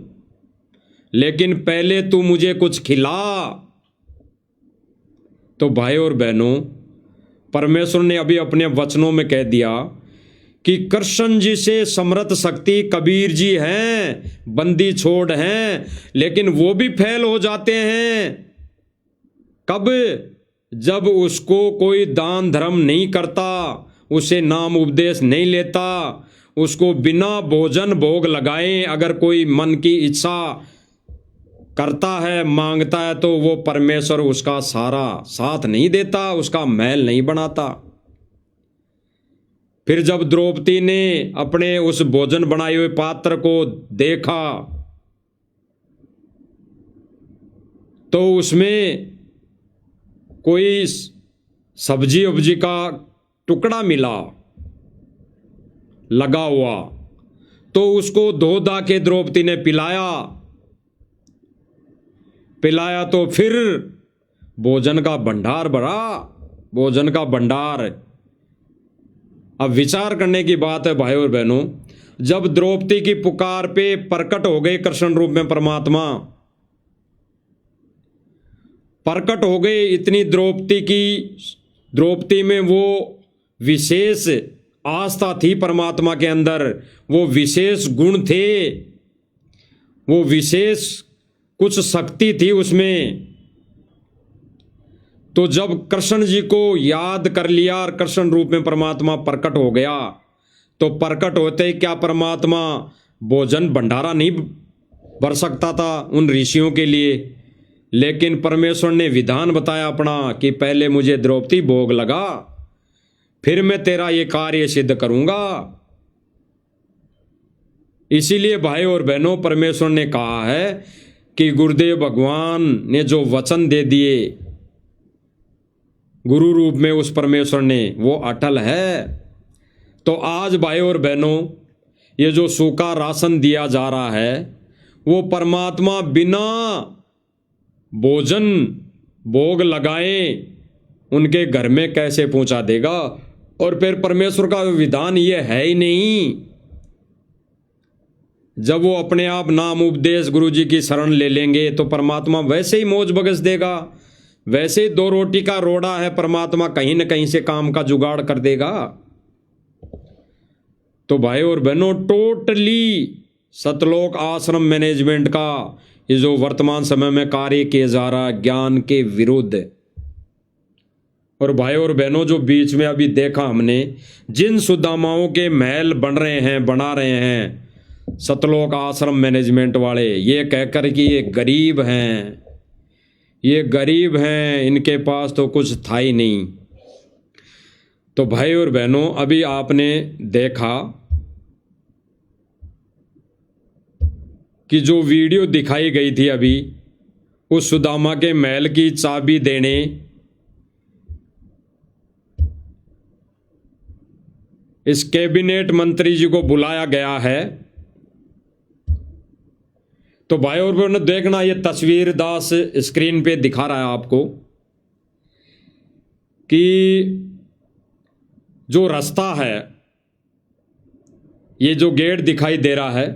A: लेकिन पहले तू मुझे कुछ खिला। तो भाई और बहनों, परमेश्वर ने अभी अपने वचनों में कह दिया कि कृष्ण जी से समर्थ शक्ति कबीर जी हैं, बंदी छोड़ हैं, लेकिन वो भी फेल हो जाते हैं। कब? जब उसको कोई दान धर्म नहीं करता, उसे नाम उपदेश नहीं लेता, उसको बिना भोजन भोग लगाए अगर कोई मन की इच्छा करता है, मांगता है, तो वो परमेश्वर उसका सारा साथ नहीं देता, उसका महल नहीं बनाता। फिर जब द्रौपदी ने अपने उस भोजन बनाए हुए पात्र को देखा तो उसमें कोई सब्जी उब्जी का टुकड़ा मिला लगा हुआ, तो उसको धो धा के द्रौपदी ने पिलाया तो फिर भोजन का भंडार भरा, भोजन का भंडार। अब विचार करने की बात है भाई और बहनों, जब द्रौपदी की पुकार पे प्रकट हो गए कृष्ण रूप में परमात्मा, प्रकट हो गए, इतनी द्रौपदी में वो विशेष आस्था थी परमात्मा के अंदर, वो विशेष गुण थे, वो विशेष कुछ शक्ति थी उसमें। तो जब कृष्ण जी को याद कर लिया और कृष्ण रूप में परमात्मा प्रकट हो गया, तो प्रकट होते ही क्या परमात्मा भोजन भंडारा नहीं भर सकता था उन ऋषियों के लिए, लेकिन परमेश्वर ने विधान बताया अपना कि पहले मुझे द्रौपदी भोग लगा, फिर मैं तेरा ये कार्य सिद्ध करूंगा। इसीलिए भाई और बहनों, परमेश्वर ने कहा है कि गुरुदेव भगवान ने जो वचन दे दिए गुरु रूप में उस परमेश्वर ने, वो अटल है। तो आज भाई और बहनों, ये जो सूखा राशन दिया जा रहा है वो परमात्मा बिना भोजन भोग लगाए उनके घर में कैसे पहुंचा देगा? और फिर परमेश्वर का विधान ये है ही नहीं। जब वो अपने आप नाम उपदेश गुरु जी की शरण ले लेंगे तो परमात्मा वैसे ही मौज बगस देगा। वैसे ही 2 रोटी का रोड़ा है, परमात्मा कहीं न कहीं से काम का जुगाड़ कर देगा। तो भाई और बहनों, टोटली सतलोक आश्रम मैनेजमेंट का ये जो वर्तमान समय में कार्य किया जा रहा है ज्ञान के विरुद्ध। और भाई और बहनों, जो बीच में अभी देखा हमने, जिन सुदामाओं के महल बना रहे हैं सतलोक आश्रम मैनेजमेंट वाले, ये कहकर कि ये गरीब हैं, ये गरीब हैं, इनके पास तो कुछ था ही नहीं। तो भाई और बहनों, अभी आपने देखा कि जो वीडियो दिखाई गई थी अभी, उस सुदामा के महल की चाबी देने इस कैबिनेट मंत्री जी को बुलाया गया है। तो भाई और बहनों देखना, ये तस्वीर दास स्क्रीन पे दिखा रहा है आपको कि जो रास्ता है, ये जो गेट दिखाई दे रहा है,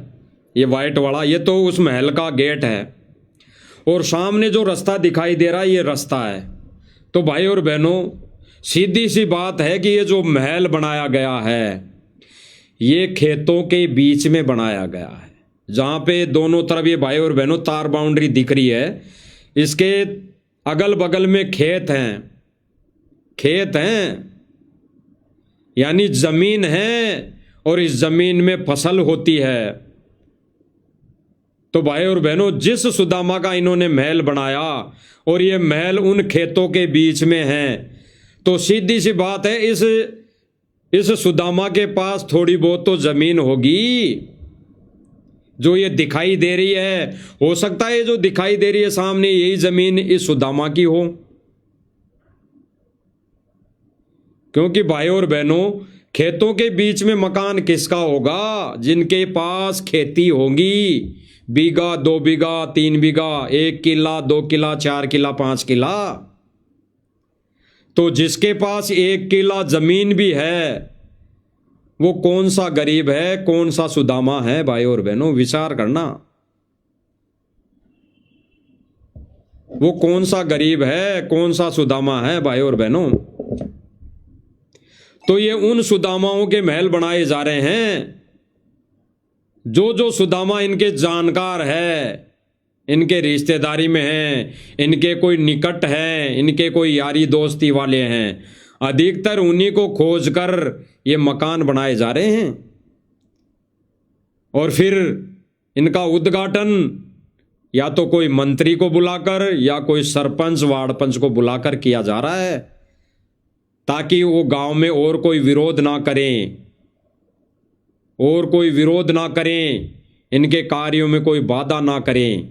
A: ये वाइट वाला, ये तो उस महल का गेट है। और सामने जो रास्ता दिखाई दे रहा है, ये रास्ता है। तो भाई और बहनों, सीधी सी बात है कि ये जो महल बनाया गया है, ये खेतों के बीच में बनाया गया है, जहाँ पे दोनों तरफ ये भाई और बहनों तार बाउंड्री दिख रही है। इसके अगल बगल में खेत हैं, यानी जमीन है, और इस जमीन में फसल होती है। तो भाई और बहनों, जिस सुदामा का इन्होंने महल बनाया और ये महल उन खेतों के बीच में है, तो सीधी सी बात है इस सुदामा के पास थोड़ी बहुत तो जमीन होगी। जो ये दिखाई दे रही है, हो सकता है ये जो दिखाई दे रही है सामने, यही जमीन इस सुदामा की हो। क्योंकि भाई और बहनों, खेतों के बीच में मकान किसका होगा? जिनके पास खेती होगी, बीघा, 2 बीघा, 3 बीघा, 1 किला, 2 किला, 4 किला, 5 किला। तो जिसके पास 1 किला जमीन भी है, वो कौन सा गरीब है, कौन सा सुदामा है? भाई और बहनों, विचार करना, वो कौन सा गरीब है, कौन सा सुदामा है? भाई और बहनों, तो ये उन सुदामाओं के महल बनाए जा रहे हैं जो सुदामा इनके जानकार है, इनके रिश्तेदारी में हैं, इनके कोई निकट हैं, इनके कोई यारी दोस्ती वाले हैं। अधिकतर उन्हीं को खोजकर ये मकान बनाए जा रहे हैं। और फिर इनका उद्घाटन या तो कोई मंत्री को बुलाकर या कोई सरपंच वार्ड पंच को बुलाकर किया जा रहा है, ताकि वो गांव में और कोई विरोध ना करें, इनके कार्यों में कोई बाधा ना करें।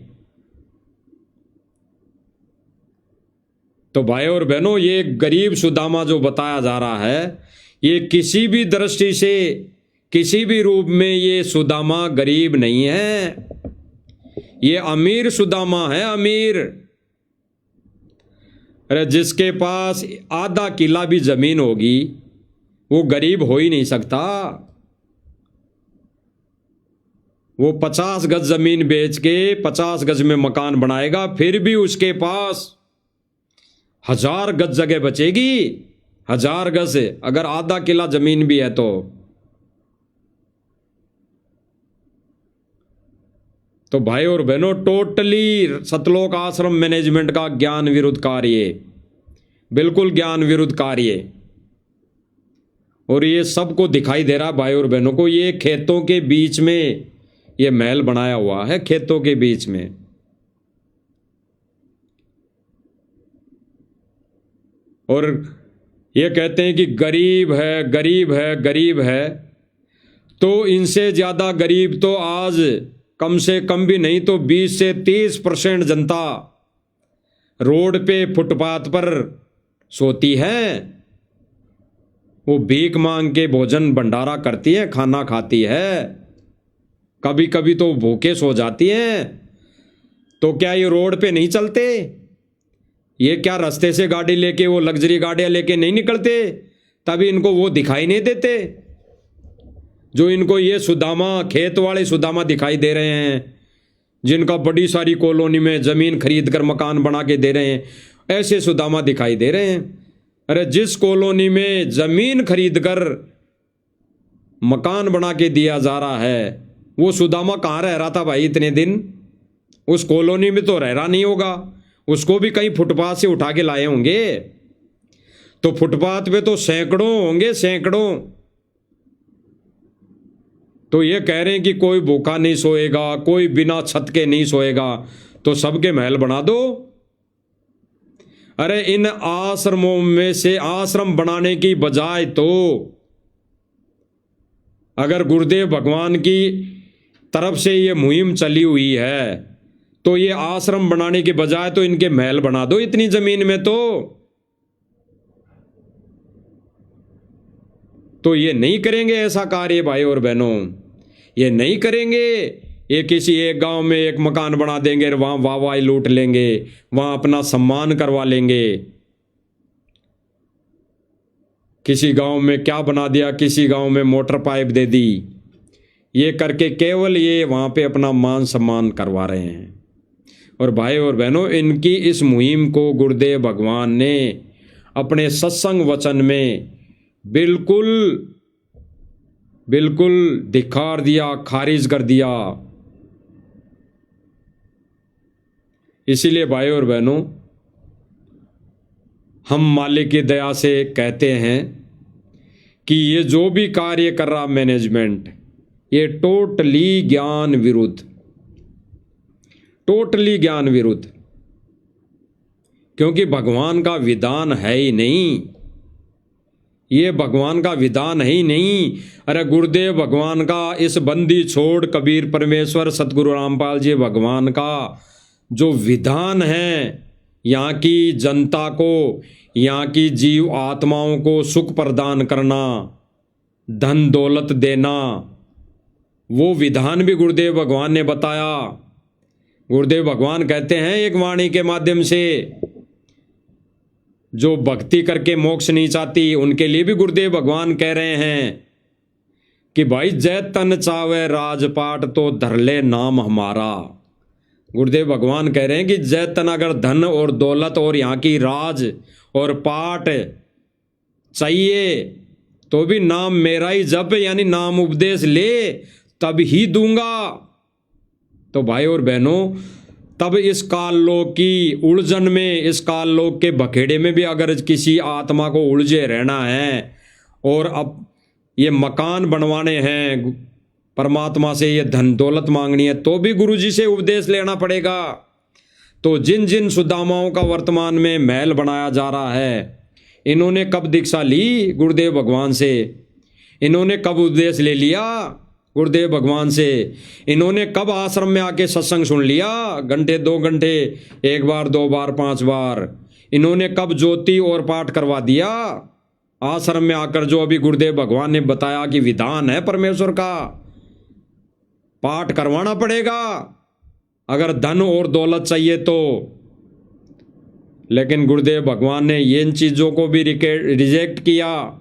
A: तो भाई और बहनों, ये गरीब सुदामा जो बताया जा रहा है, ये किसी भी दृष्टि से, किसी भी रूप में ये सुदामा गरीब नहीं है, ये अमीर सुदामा है, अमीर। अरे जिसके पास आधा किला भी जमीन होगी, वो गरीब हो ही नहीं सकता। वो 50 गज जमीन बेच के 50 गज में मकान बनाएगा, फिर भी उसके पास 1000 गज जगह बचेगी। 1000 गज, अगर आधा किला जमीन भी है तो भाई और बहनों, टोटली सतलोक आश्रम मैनेजमेंट का ज्ञान विरुद्ध कार्य, बिल्कुल ज्ञान विरुद्ध कार्य। और ये सबको दिखाई दे रहा है भाई और बहनों को, ये खेतों के बीच में ये महल बनाया हुआ है, खेतों के बीच में। और ये कहते हैं कि गरीब है, गरीब है, गरीब है। तो इनसे ज्यादा गरीब तो आज कम से कम भी नहीं तो 20 से 30% जनता रोड पे, फुटपाथ पर सोती है। वो भीख मांग के भोजन भंडारा करती है, खाना खाती है, कभी कभी तो भूखे सो जाती हैं। तो क्या ये रोड पे नहीं चलते? ये क्या रास्ते से गाड़ी लेके, वो लग्जरी गाड़ियां लेके नहीं निकलते? तभी इनको वो दिखाई नहीं देते जो इनको ये सुदामा, खेत वाले सुदामा दिखाई दे रहे हैं, जिनका बड़ी सारी कॉलोनी में जमीन खरीद कर मकान बना के दे रहे हैं, ऐसे सुदामा दिखाई दे रहे हैं। अरे जिस कॉलोनी में जमीन खरीद कर मकान बना के दिया जा रहा है, वो सुदामा कहाँ रह रहा था भाई इतने दिन? उस कॉलोनी में तो रह रहा नहीं होगा, उसको भी कहीं फुटपाथ से उठा के लाए होंगे। तो फुटपाथ पे तो सैकड़ों होंगे, सैकड़ों। तो ये कह रहे हैं कि कोई भूखा नहीं सोएगा, कोई बिना छत के नहीं सोएगा, तो सबके महल बना दो। अरे इन आश्रमों में से आश्रम बनाने की बजाय तो अगर गुरुदेव भगवान की तरफ से ये मुहिम चली हुई है, तो ये आश्रम बनाने के बजाय तो इनके महल बना दो इतनी जमीन में। तो ये नहीं करेंगे ऐसा कार्य भाई और बहनों, ये नहीं करेंगे। ये किसी एक गांव में एक मकान बना देंगे, वहां वाहवाही लूट लेंगे, वहां अपना सम्मान करवा लेंगे। किसी गांव में क्या बना दिया, किसी गांव में मोटर पाइप दे दी, ये करके केवल ये वहां पे अपना मान सम्मान करवा रहे हैं। और भाई और बहनों, इनकी इस मुहिम को गुरुदेव भगवान ने अपने सत्संग वचन में बिल्कुल धिक्कार दिया, खारिज कर दिया। इसीलिए भाई और बहनों, हम मालिक की दया से कहते हैं कि ये जो भी कार्य कर रहा मैनेजमेंट, ये टोटली ज्ञान विरुद्ध, टोटली ज्ञान विरुद्ध, क्योंकि भगवान का विधान है ही नहीं, ये भगवान का विधान है ही नहीं। अरे गुरुदेव भगवान का इस बंदी छोड़ कबीर परमेश्वर सतगुरु रामपाल जी भगवान का जो विधान है, यहाँ की जनता को, यहाँ की जीव आत्माओं को सुख प्रदान करना, धन दौलत देना, वो विधान भी गुरुदेव भगवान ने बताया। गुरुदेव भगवान कहते हैं एक वाणी के माध्यम से, जो भक्ति करके मोक्ष नहीं चाहती उनके लिए भी गुरुदेव भगवान कह रहे हैं कि भाई जय तन चावे राजपाट तो धर ले नाम हमारा। गुरुदेव भगवान कह रहे हैं कि जय तन अगर धन और दौलत और यहाँ की राज और पाट चाहिए तो भी नाम मेरा ही जप, यानी नाम उपदेश ले, तब ही दूंगा। तो भाई और बहनों, तब इस काल लोक की उलझन में, इस काल लोक के बखेड़े में भी अगर किसी आत्मा को उलझे रहना है और अब ये मकान बनवाने हैं, परमात्मा से ये धन दौलत मांगनी है, तो भी गुरु जी से उपदेश लेना पड़ेगा। तो जिन जिन सुदामाओं का वर्तमान में महल बनाया जा रहा है, इन्होंने कब दीक्षा ली गुरुदेव भगवान से? इन्होंने कब उपदेश ले लिया गुरुदेव भगवान से? इन्होंने कब आश्रम में आके सत्संग सुन लिया? घंटे 2 घंटे, 1 बार 2 बार 5 बार? इन्होंने कब ज्योति और पाठ करवा दिया आश्रम में आकर? जो अभी गुरुदेव भगवान ने बताया कि विधान है परमेश्वर का, पाठ करवाना पड़ेगा अगर धन और दौलत चाहिए तो। लेकिन गुरुदेव भगवान ने इन चीजों को भी रिजेक्ट किया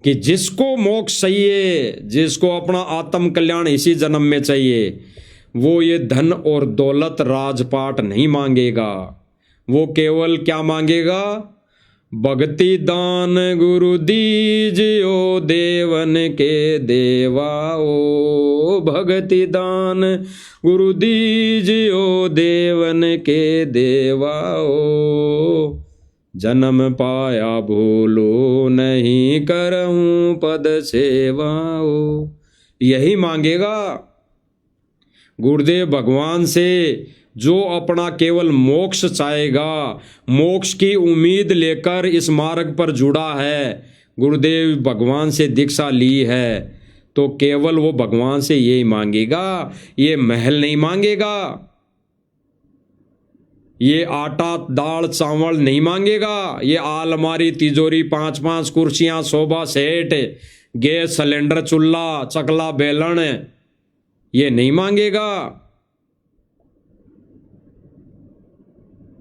A: कि जिसको मोक्ष चाहिए, जिसको अपना आत्म कल्याण इसी जन्म में चाहिए, वो ये धन और दौलत राजपाट नहीं मांगेगा। वो केवल क्या मांगेगा? भक्ति दान गुरु दीजियो देवन के देवाओ, भक्ति दान गुरु दीजियो देवन के देवाओ, जन्म पाया भूलो नहीं करऊं पद सेवाओ। यही मांगेगा गुरुदेव भगवान से जो अपना केवल मोक्ष चाहेगा, मोक्ष की उम्मीद लेकर इस मार्ग पर जुड़ा है, गुरुदेव भगवान से दीक्षा ली है, तो केवल वो भगवान से यही मांगेगा, ये महल नहीं मांगेगा। ये आटा दाल चावल नहीं मांगेगा, ये आलमारी तिजोरी 5-5 कुर्सियां सोफा सेट गैस सिलेंडर चूल्हा चकला बेलन ये नहीं मांगेगा।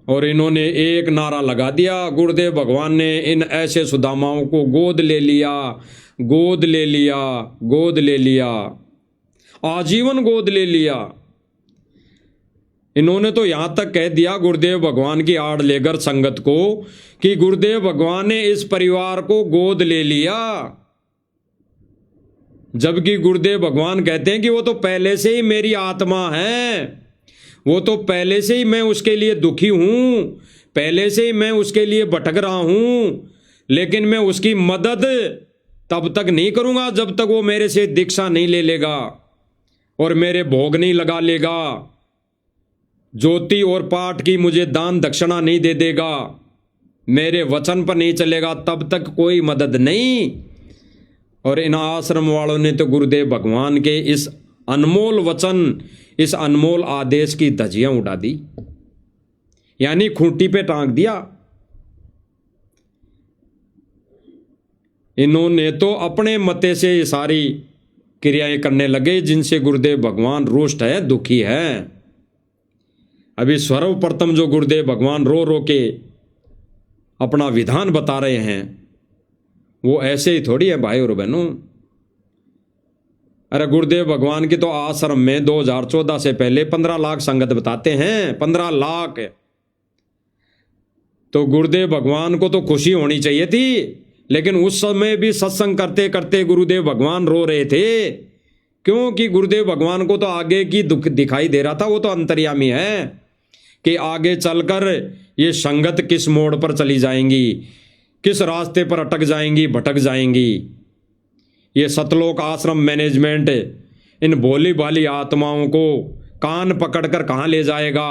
A: और इन्होंने एक नारा लगा दिया, गुरुदेव भगवान ने इन ऐसे सुदामाओं को गोद ले लिया, गोद ले लिया, गोद ले लिया, आजीवन गोद ले लिया। इन्होंने तो यहां तक कह दिया गुरुदेव भगवान की आड़ लेकर संगत को कि गुरुदेव भगवान ने इस परिवार को गोद ले लिया, जबकि गुरुदेव भगवान कहते हैं कि वो तो पहले से ही मेरी आत्मा है, वो तो पहले से ही मैं उसके लिए दुखी हूं, पहले से ही मैं उसके लिए भटक रहा हूं, लेकिन मैं उसकी मदद तब तक नहीं करूंगा जब तक वो मेरे से दीक्षा नहीं ले लेगा और मेरे भोग नहीं लगा लेगा, ज्योति और पाठ की मुझे दान दक्षिणा नहीं दे देगा, मेरे वचन पर नहीं चलेगा, तब तक कोई मदद नहीं। और इन आश्रम वालों ने तो गुरुदेव भगवान के इस अनमोल वचन, इस अनमोल आदेश की धज्जियां उड़ा दी, यानी खूंटी पे टांग दिया। इन्होंने तो अपने मते से ये सारी क्रियाएं करने लगे जिनसे गुरुदेव भगवान रुष्ट है, दुखी है। अभी सर्वप्रथम जो गुरुदेव भगवान रो रो के अपना विधान बता रहे हैं वो ऐसे ही थोड़ी है भाई और बहनों। अरे गुरुदेव भगवान की तो आश्रम में 2014 से पहले 15 लाख संगत बताते हैं, 15 लाख। तो गुरुदेव भगवान को तो खुशी होनी चाहिए थी, लेकिन उस समय भी सत्संग करते करते गुरुदेव भगवान रो रहे थे, क्योंकि गुरुदेव भगवान को तो आगे की दुख दिखाई दे रहा था। वो तो अंतर्यामी है कि आगे चलकर ये संगत किस मोड़ पर चली जाएंगी, किस रास्ते पर अटक जाएंगी, भटक जाएंगी। ये सतलोक आश्रम मैनेजमेंट इन भोली भाली आत्माओं को कान पकड़कर कहाँ ले जाएगा,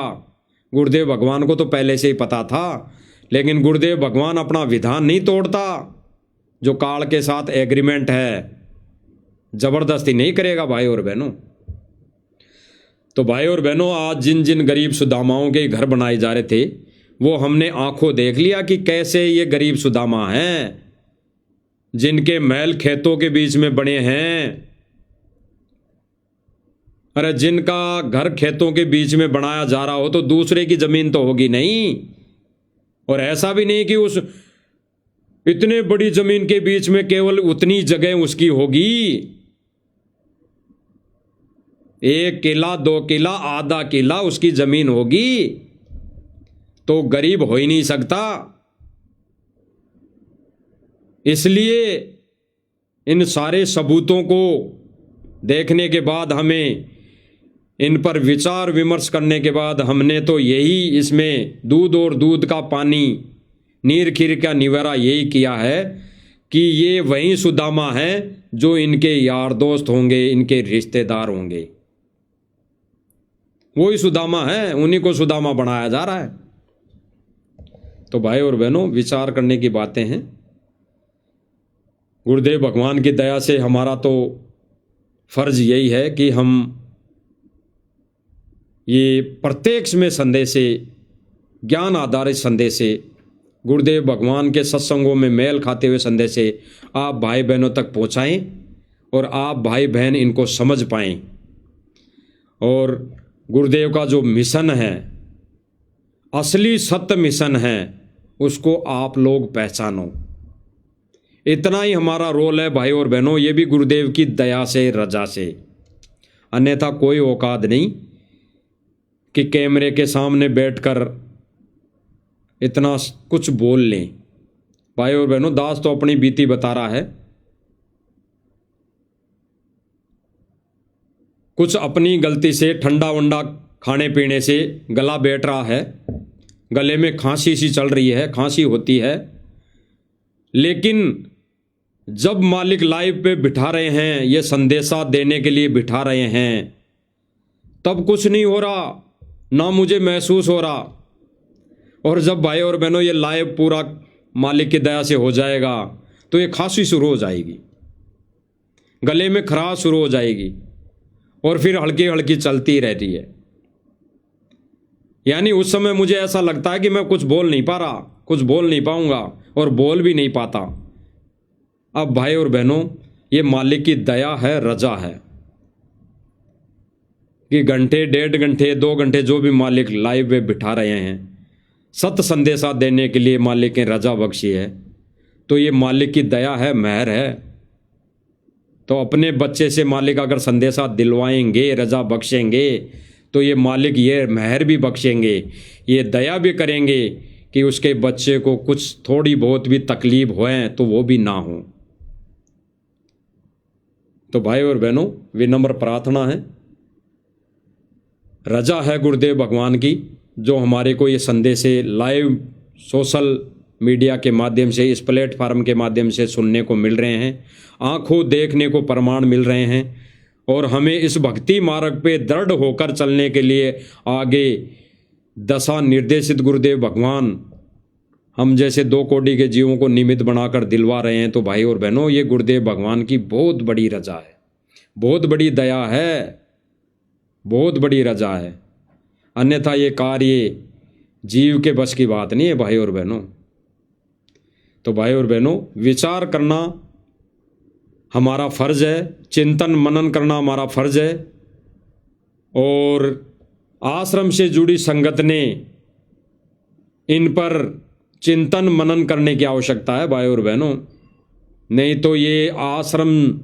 A: गुरुदेव भगवान को तो पहले से ही पता था। लेकिन गुरुदेव भगवान अपना विधान नहीं तोड़ता, जो काल के साथ एग्रीमेंट है, जबरदस्ती नहीं करेगा भाई और बहनों। तो भाई और बहनों, आज जिन जिन गरीब सुदामाओं के घर बनाए जा रहे थे वो हमने आंखों देख लिया कि कैसे ये गरीब सुदामा हैं, जिनके महल खेतों के बीच में बने हैं। अरे जिनका घर खेतों के बीच में बनाया जा रहा हो तो दूसरे की जमीन तो होगी नहीं। और ऐसा भी नहीं कि उस इतने बड़ी जमीन के बीच में केवल उतनी जगह उसकी होगी। 1 किला 2 किला आधा किला उसकी जमीन होगी, तो गरीब हो ही नहीं सकता। इसलिए इन सारे सबूतों को देखने के बाद, हमें इन पर विचार विमर्श करने के बाद, हमने तो यही इसमें दूध और दूध का पानी, नीर खीर का निवारा यही किया है कि ये वही सुदामा है जो इनके यार दोस्त होंगे, इनके रिश्तेदार होंगे। वही सुदामा है, उन्हीं को सुदामा बनाया जा रहा है। तो भाई और बहनों, विचार करने की बातें हैं। गुरुदेव भगवान की दया से हमारा तो फर्ज यही है कि हम ये प्रत्यक्ष में संदेशे, ज्ञान आधारित संदेशे, गुरुदेव भगवान के सत्संगों में मेल खाते हुए संदेशे आप भाई बहनों तक पहुंचाएं और आप भाई बहन इनको समझ पाएं। और गुरुदेव का जो मिशन है, असली सत्य मिशन है, उसको आप लोग पहचानो। इतना ही हमारा रोल है भाई और बहनों, ये भी गुरुदेव की दया से, रजा से। अन्यथा कोई औकात नहीं कि कैमरे के सामने बैठकर इतना कुछ बोल लें। भाई और बहनों, दास तो अपनी बीती बता रहा है, कुछ अपनी गलती से ठंडा वंडा खाने पीने से गला बैठ रहा है, गले में खांसी सी चल रही है, खांसी होती है। लेकिन जब मालिक लाइव पे बिठा रहे हैं, ये संदेशा देने के लिए बिठा रहे हैं, तब कुछ नहीं हो रहा, ना मुझे महसूस हो रहा। और जब भाई और बहनों ये लाइव पूरा मालिक की दया से हो जाएगा तो ये खांसी शुरू हो जाएगी, गले में खराश शुरू हो जाएगी और फिर हल्की हल्की चलती रहती है। यानी उस समय मुझे ऐसा लगता है कि मैं कुछ बोल नहीं पा रहा, कुछ बोल नहीं पाऊंगा और बोल भी नहीं पाता। अब भाई और बहनों, ये मालिक की दया है, रजा है कि घंटे, 1.5 घंटे, 2 घंटे जो भी मालिक लाइव में बिठा रहे हैं, सत्य संदेशा देने के लिए मालिक ने रजा बख्शी है। तो ये मालिक की दया है, मेहर है। तो अपने बच्चे से मालिक अगर संदेशा दिलवाएंगे, रजा बख्शेंगे, तो ये मालिक ये मेहर भी बख्शेंगे, ये दया भी करेंगे कि उसके बच्चे को कुछ थोड़ी बहुत भी तकलीफ होए तो वो भी ना हो। तो भाई और बहनों, विनम्र प्रार्थना है, रजा है गुरुदेव भगवान की, जो हमारे को ये संदेश लाइव सोशल मीडिया के माध्यम से, इस प्लेटफार्म के माध्यम से सुनने को मिल रहे हैं, आंखों देखने को प्रमाण मिल रहे हैं। और हमें इस भक्ति मार्ग पे दृढ़ होकर चलने के लिए आगे दशा निर्देशित गुरुदेव भगवान हम जैसे 2 कोटि के जीवों को निमित्त बनाकर दिलवा रहे हैं। तो भाई और बहनों, ये गुरुदेव भगवान की बहुत बड़ी रजा है, बहुत बड़ी दया है, बहुत बड़ी रजा है। अन्यथा ये कार्य जीव के बस की बात नहीं है भाई और बहनों। तो भाई और बहनों, विचार करना हमारा फर्ज है, चिंतन मनन करना हमारा फर्ज है। और आश्रम से जुड़ी संगत ने इन पर चिंतन मनन करने की आवश्यकता है भाई और बहनों। नहीं तो ये आश्रम,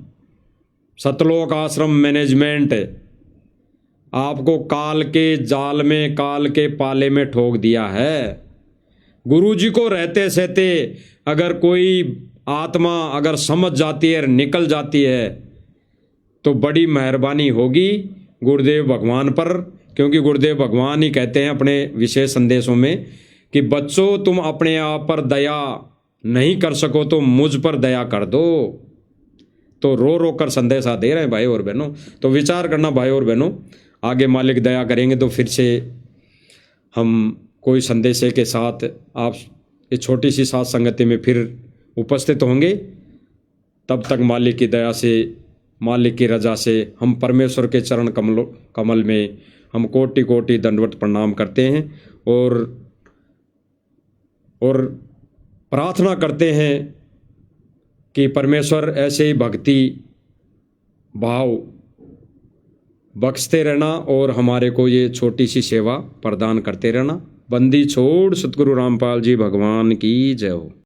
A: सतलोक आश्रम मैनेजमेंट आपको काल के जाल में, काल के पाले में ठोक दिया है। गुरुजी को रहते सहते अगर कोई आत्मा अगर समझ जाती है, निकल जाती है, तो बड़ी मेहरबानी होगी गुरुदेव भगवान पर। क्योंकि गुरुदेव भगवान ही कहते हैं अपने विशेष संदेशों में कि बच्चों, तुम अपने आप पर दया नहीं कर सको तो मुझ पर दया कर दो। तो रो रो कर संदेशा दे रहे हैं भाई और बहनों। तो विचार करना भाई और बहनों, आगे मालिक दया करेंगे तो फिर से हम कोई संदेशे के साथ आप इस छोटी सी साथ संगति में फिर उपस्थित होंगे। तब तक मालिक की दया से, मालिक की रजा से हम परमेश्वर के चरण कमल में हम कोटि कोटि दंडवत प्रणाम करते हैं और प्रार्थना करते हैं कि परमेश्वर ऐसे ही भक्ति भाव बख्शते रहना और हमारे को ये छोटी सी सेवा प्रदान करते रहना। बंदी छोड़ सतगुरु रामपाल जी भगवान की जय हो।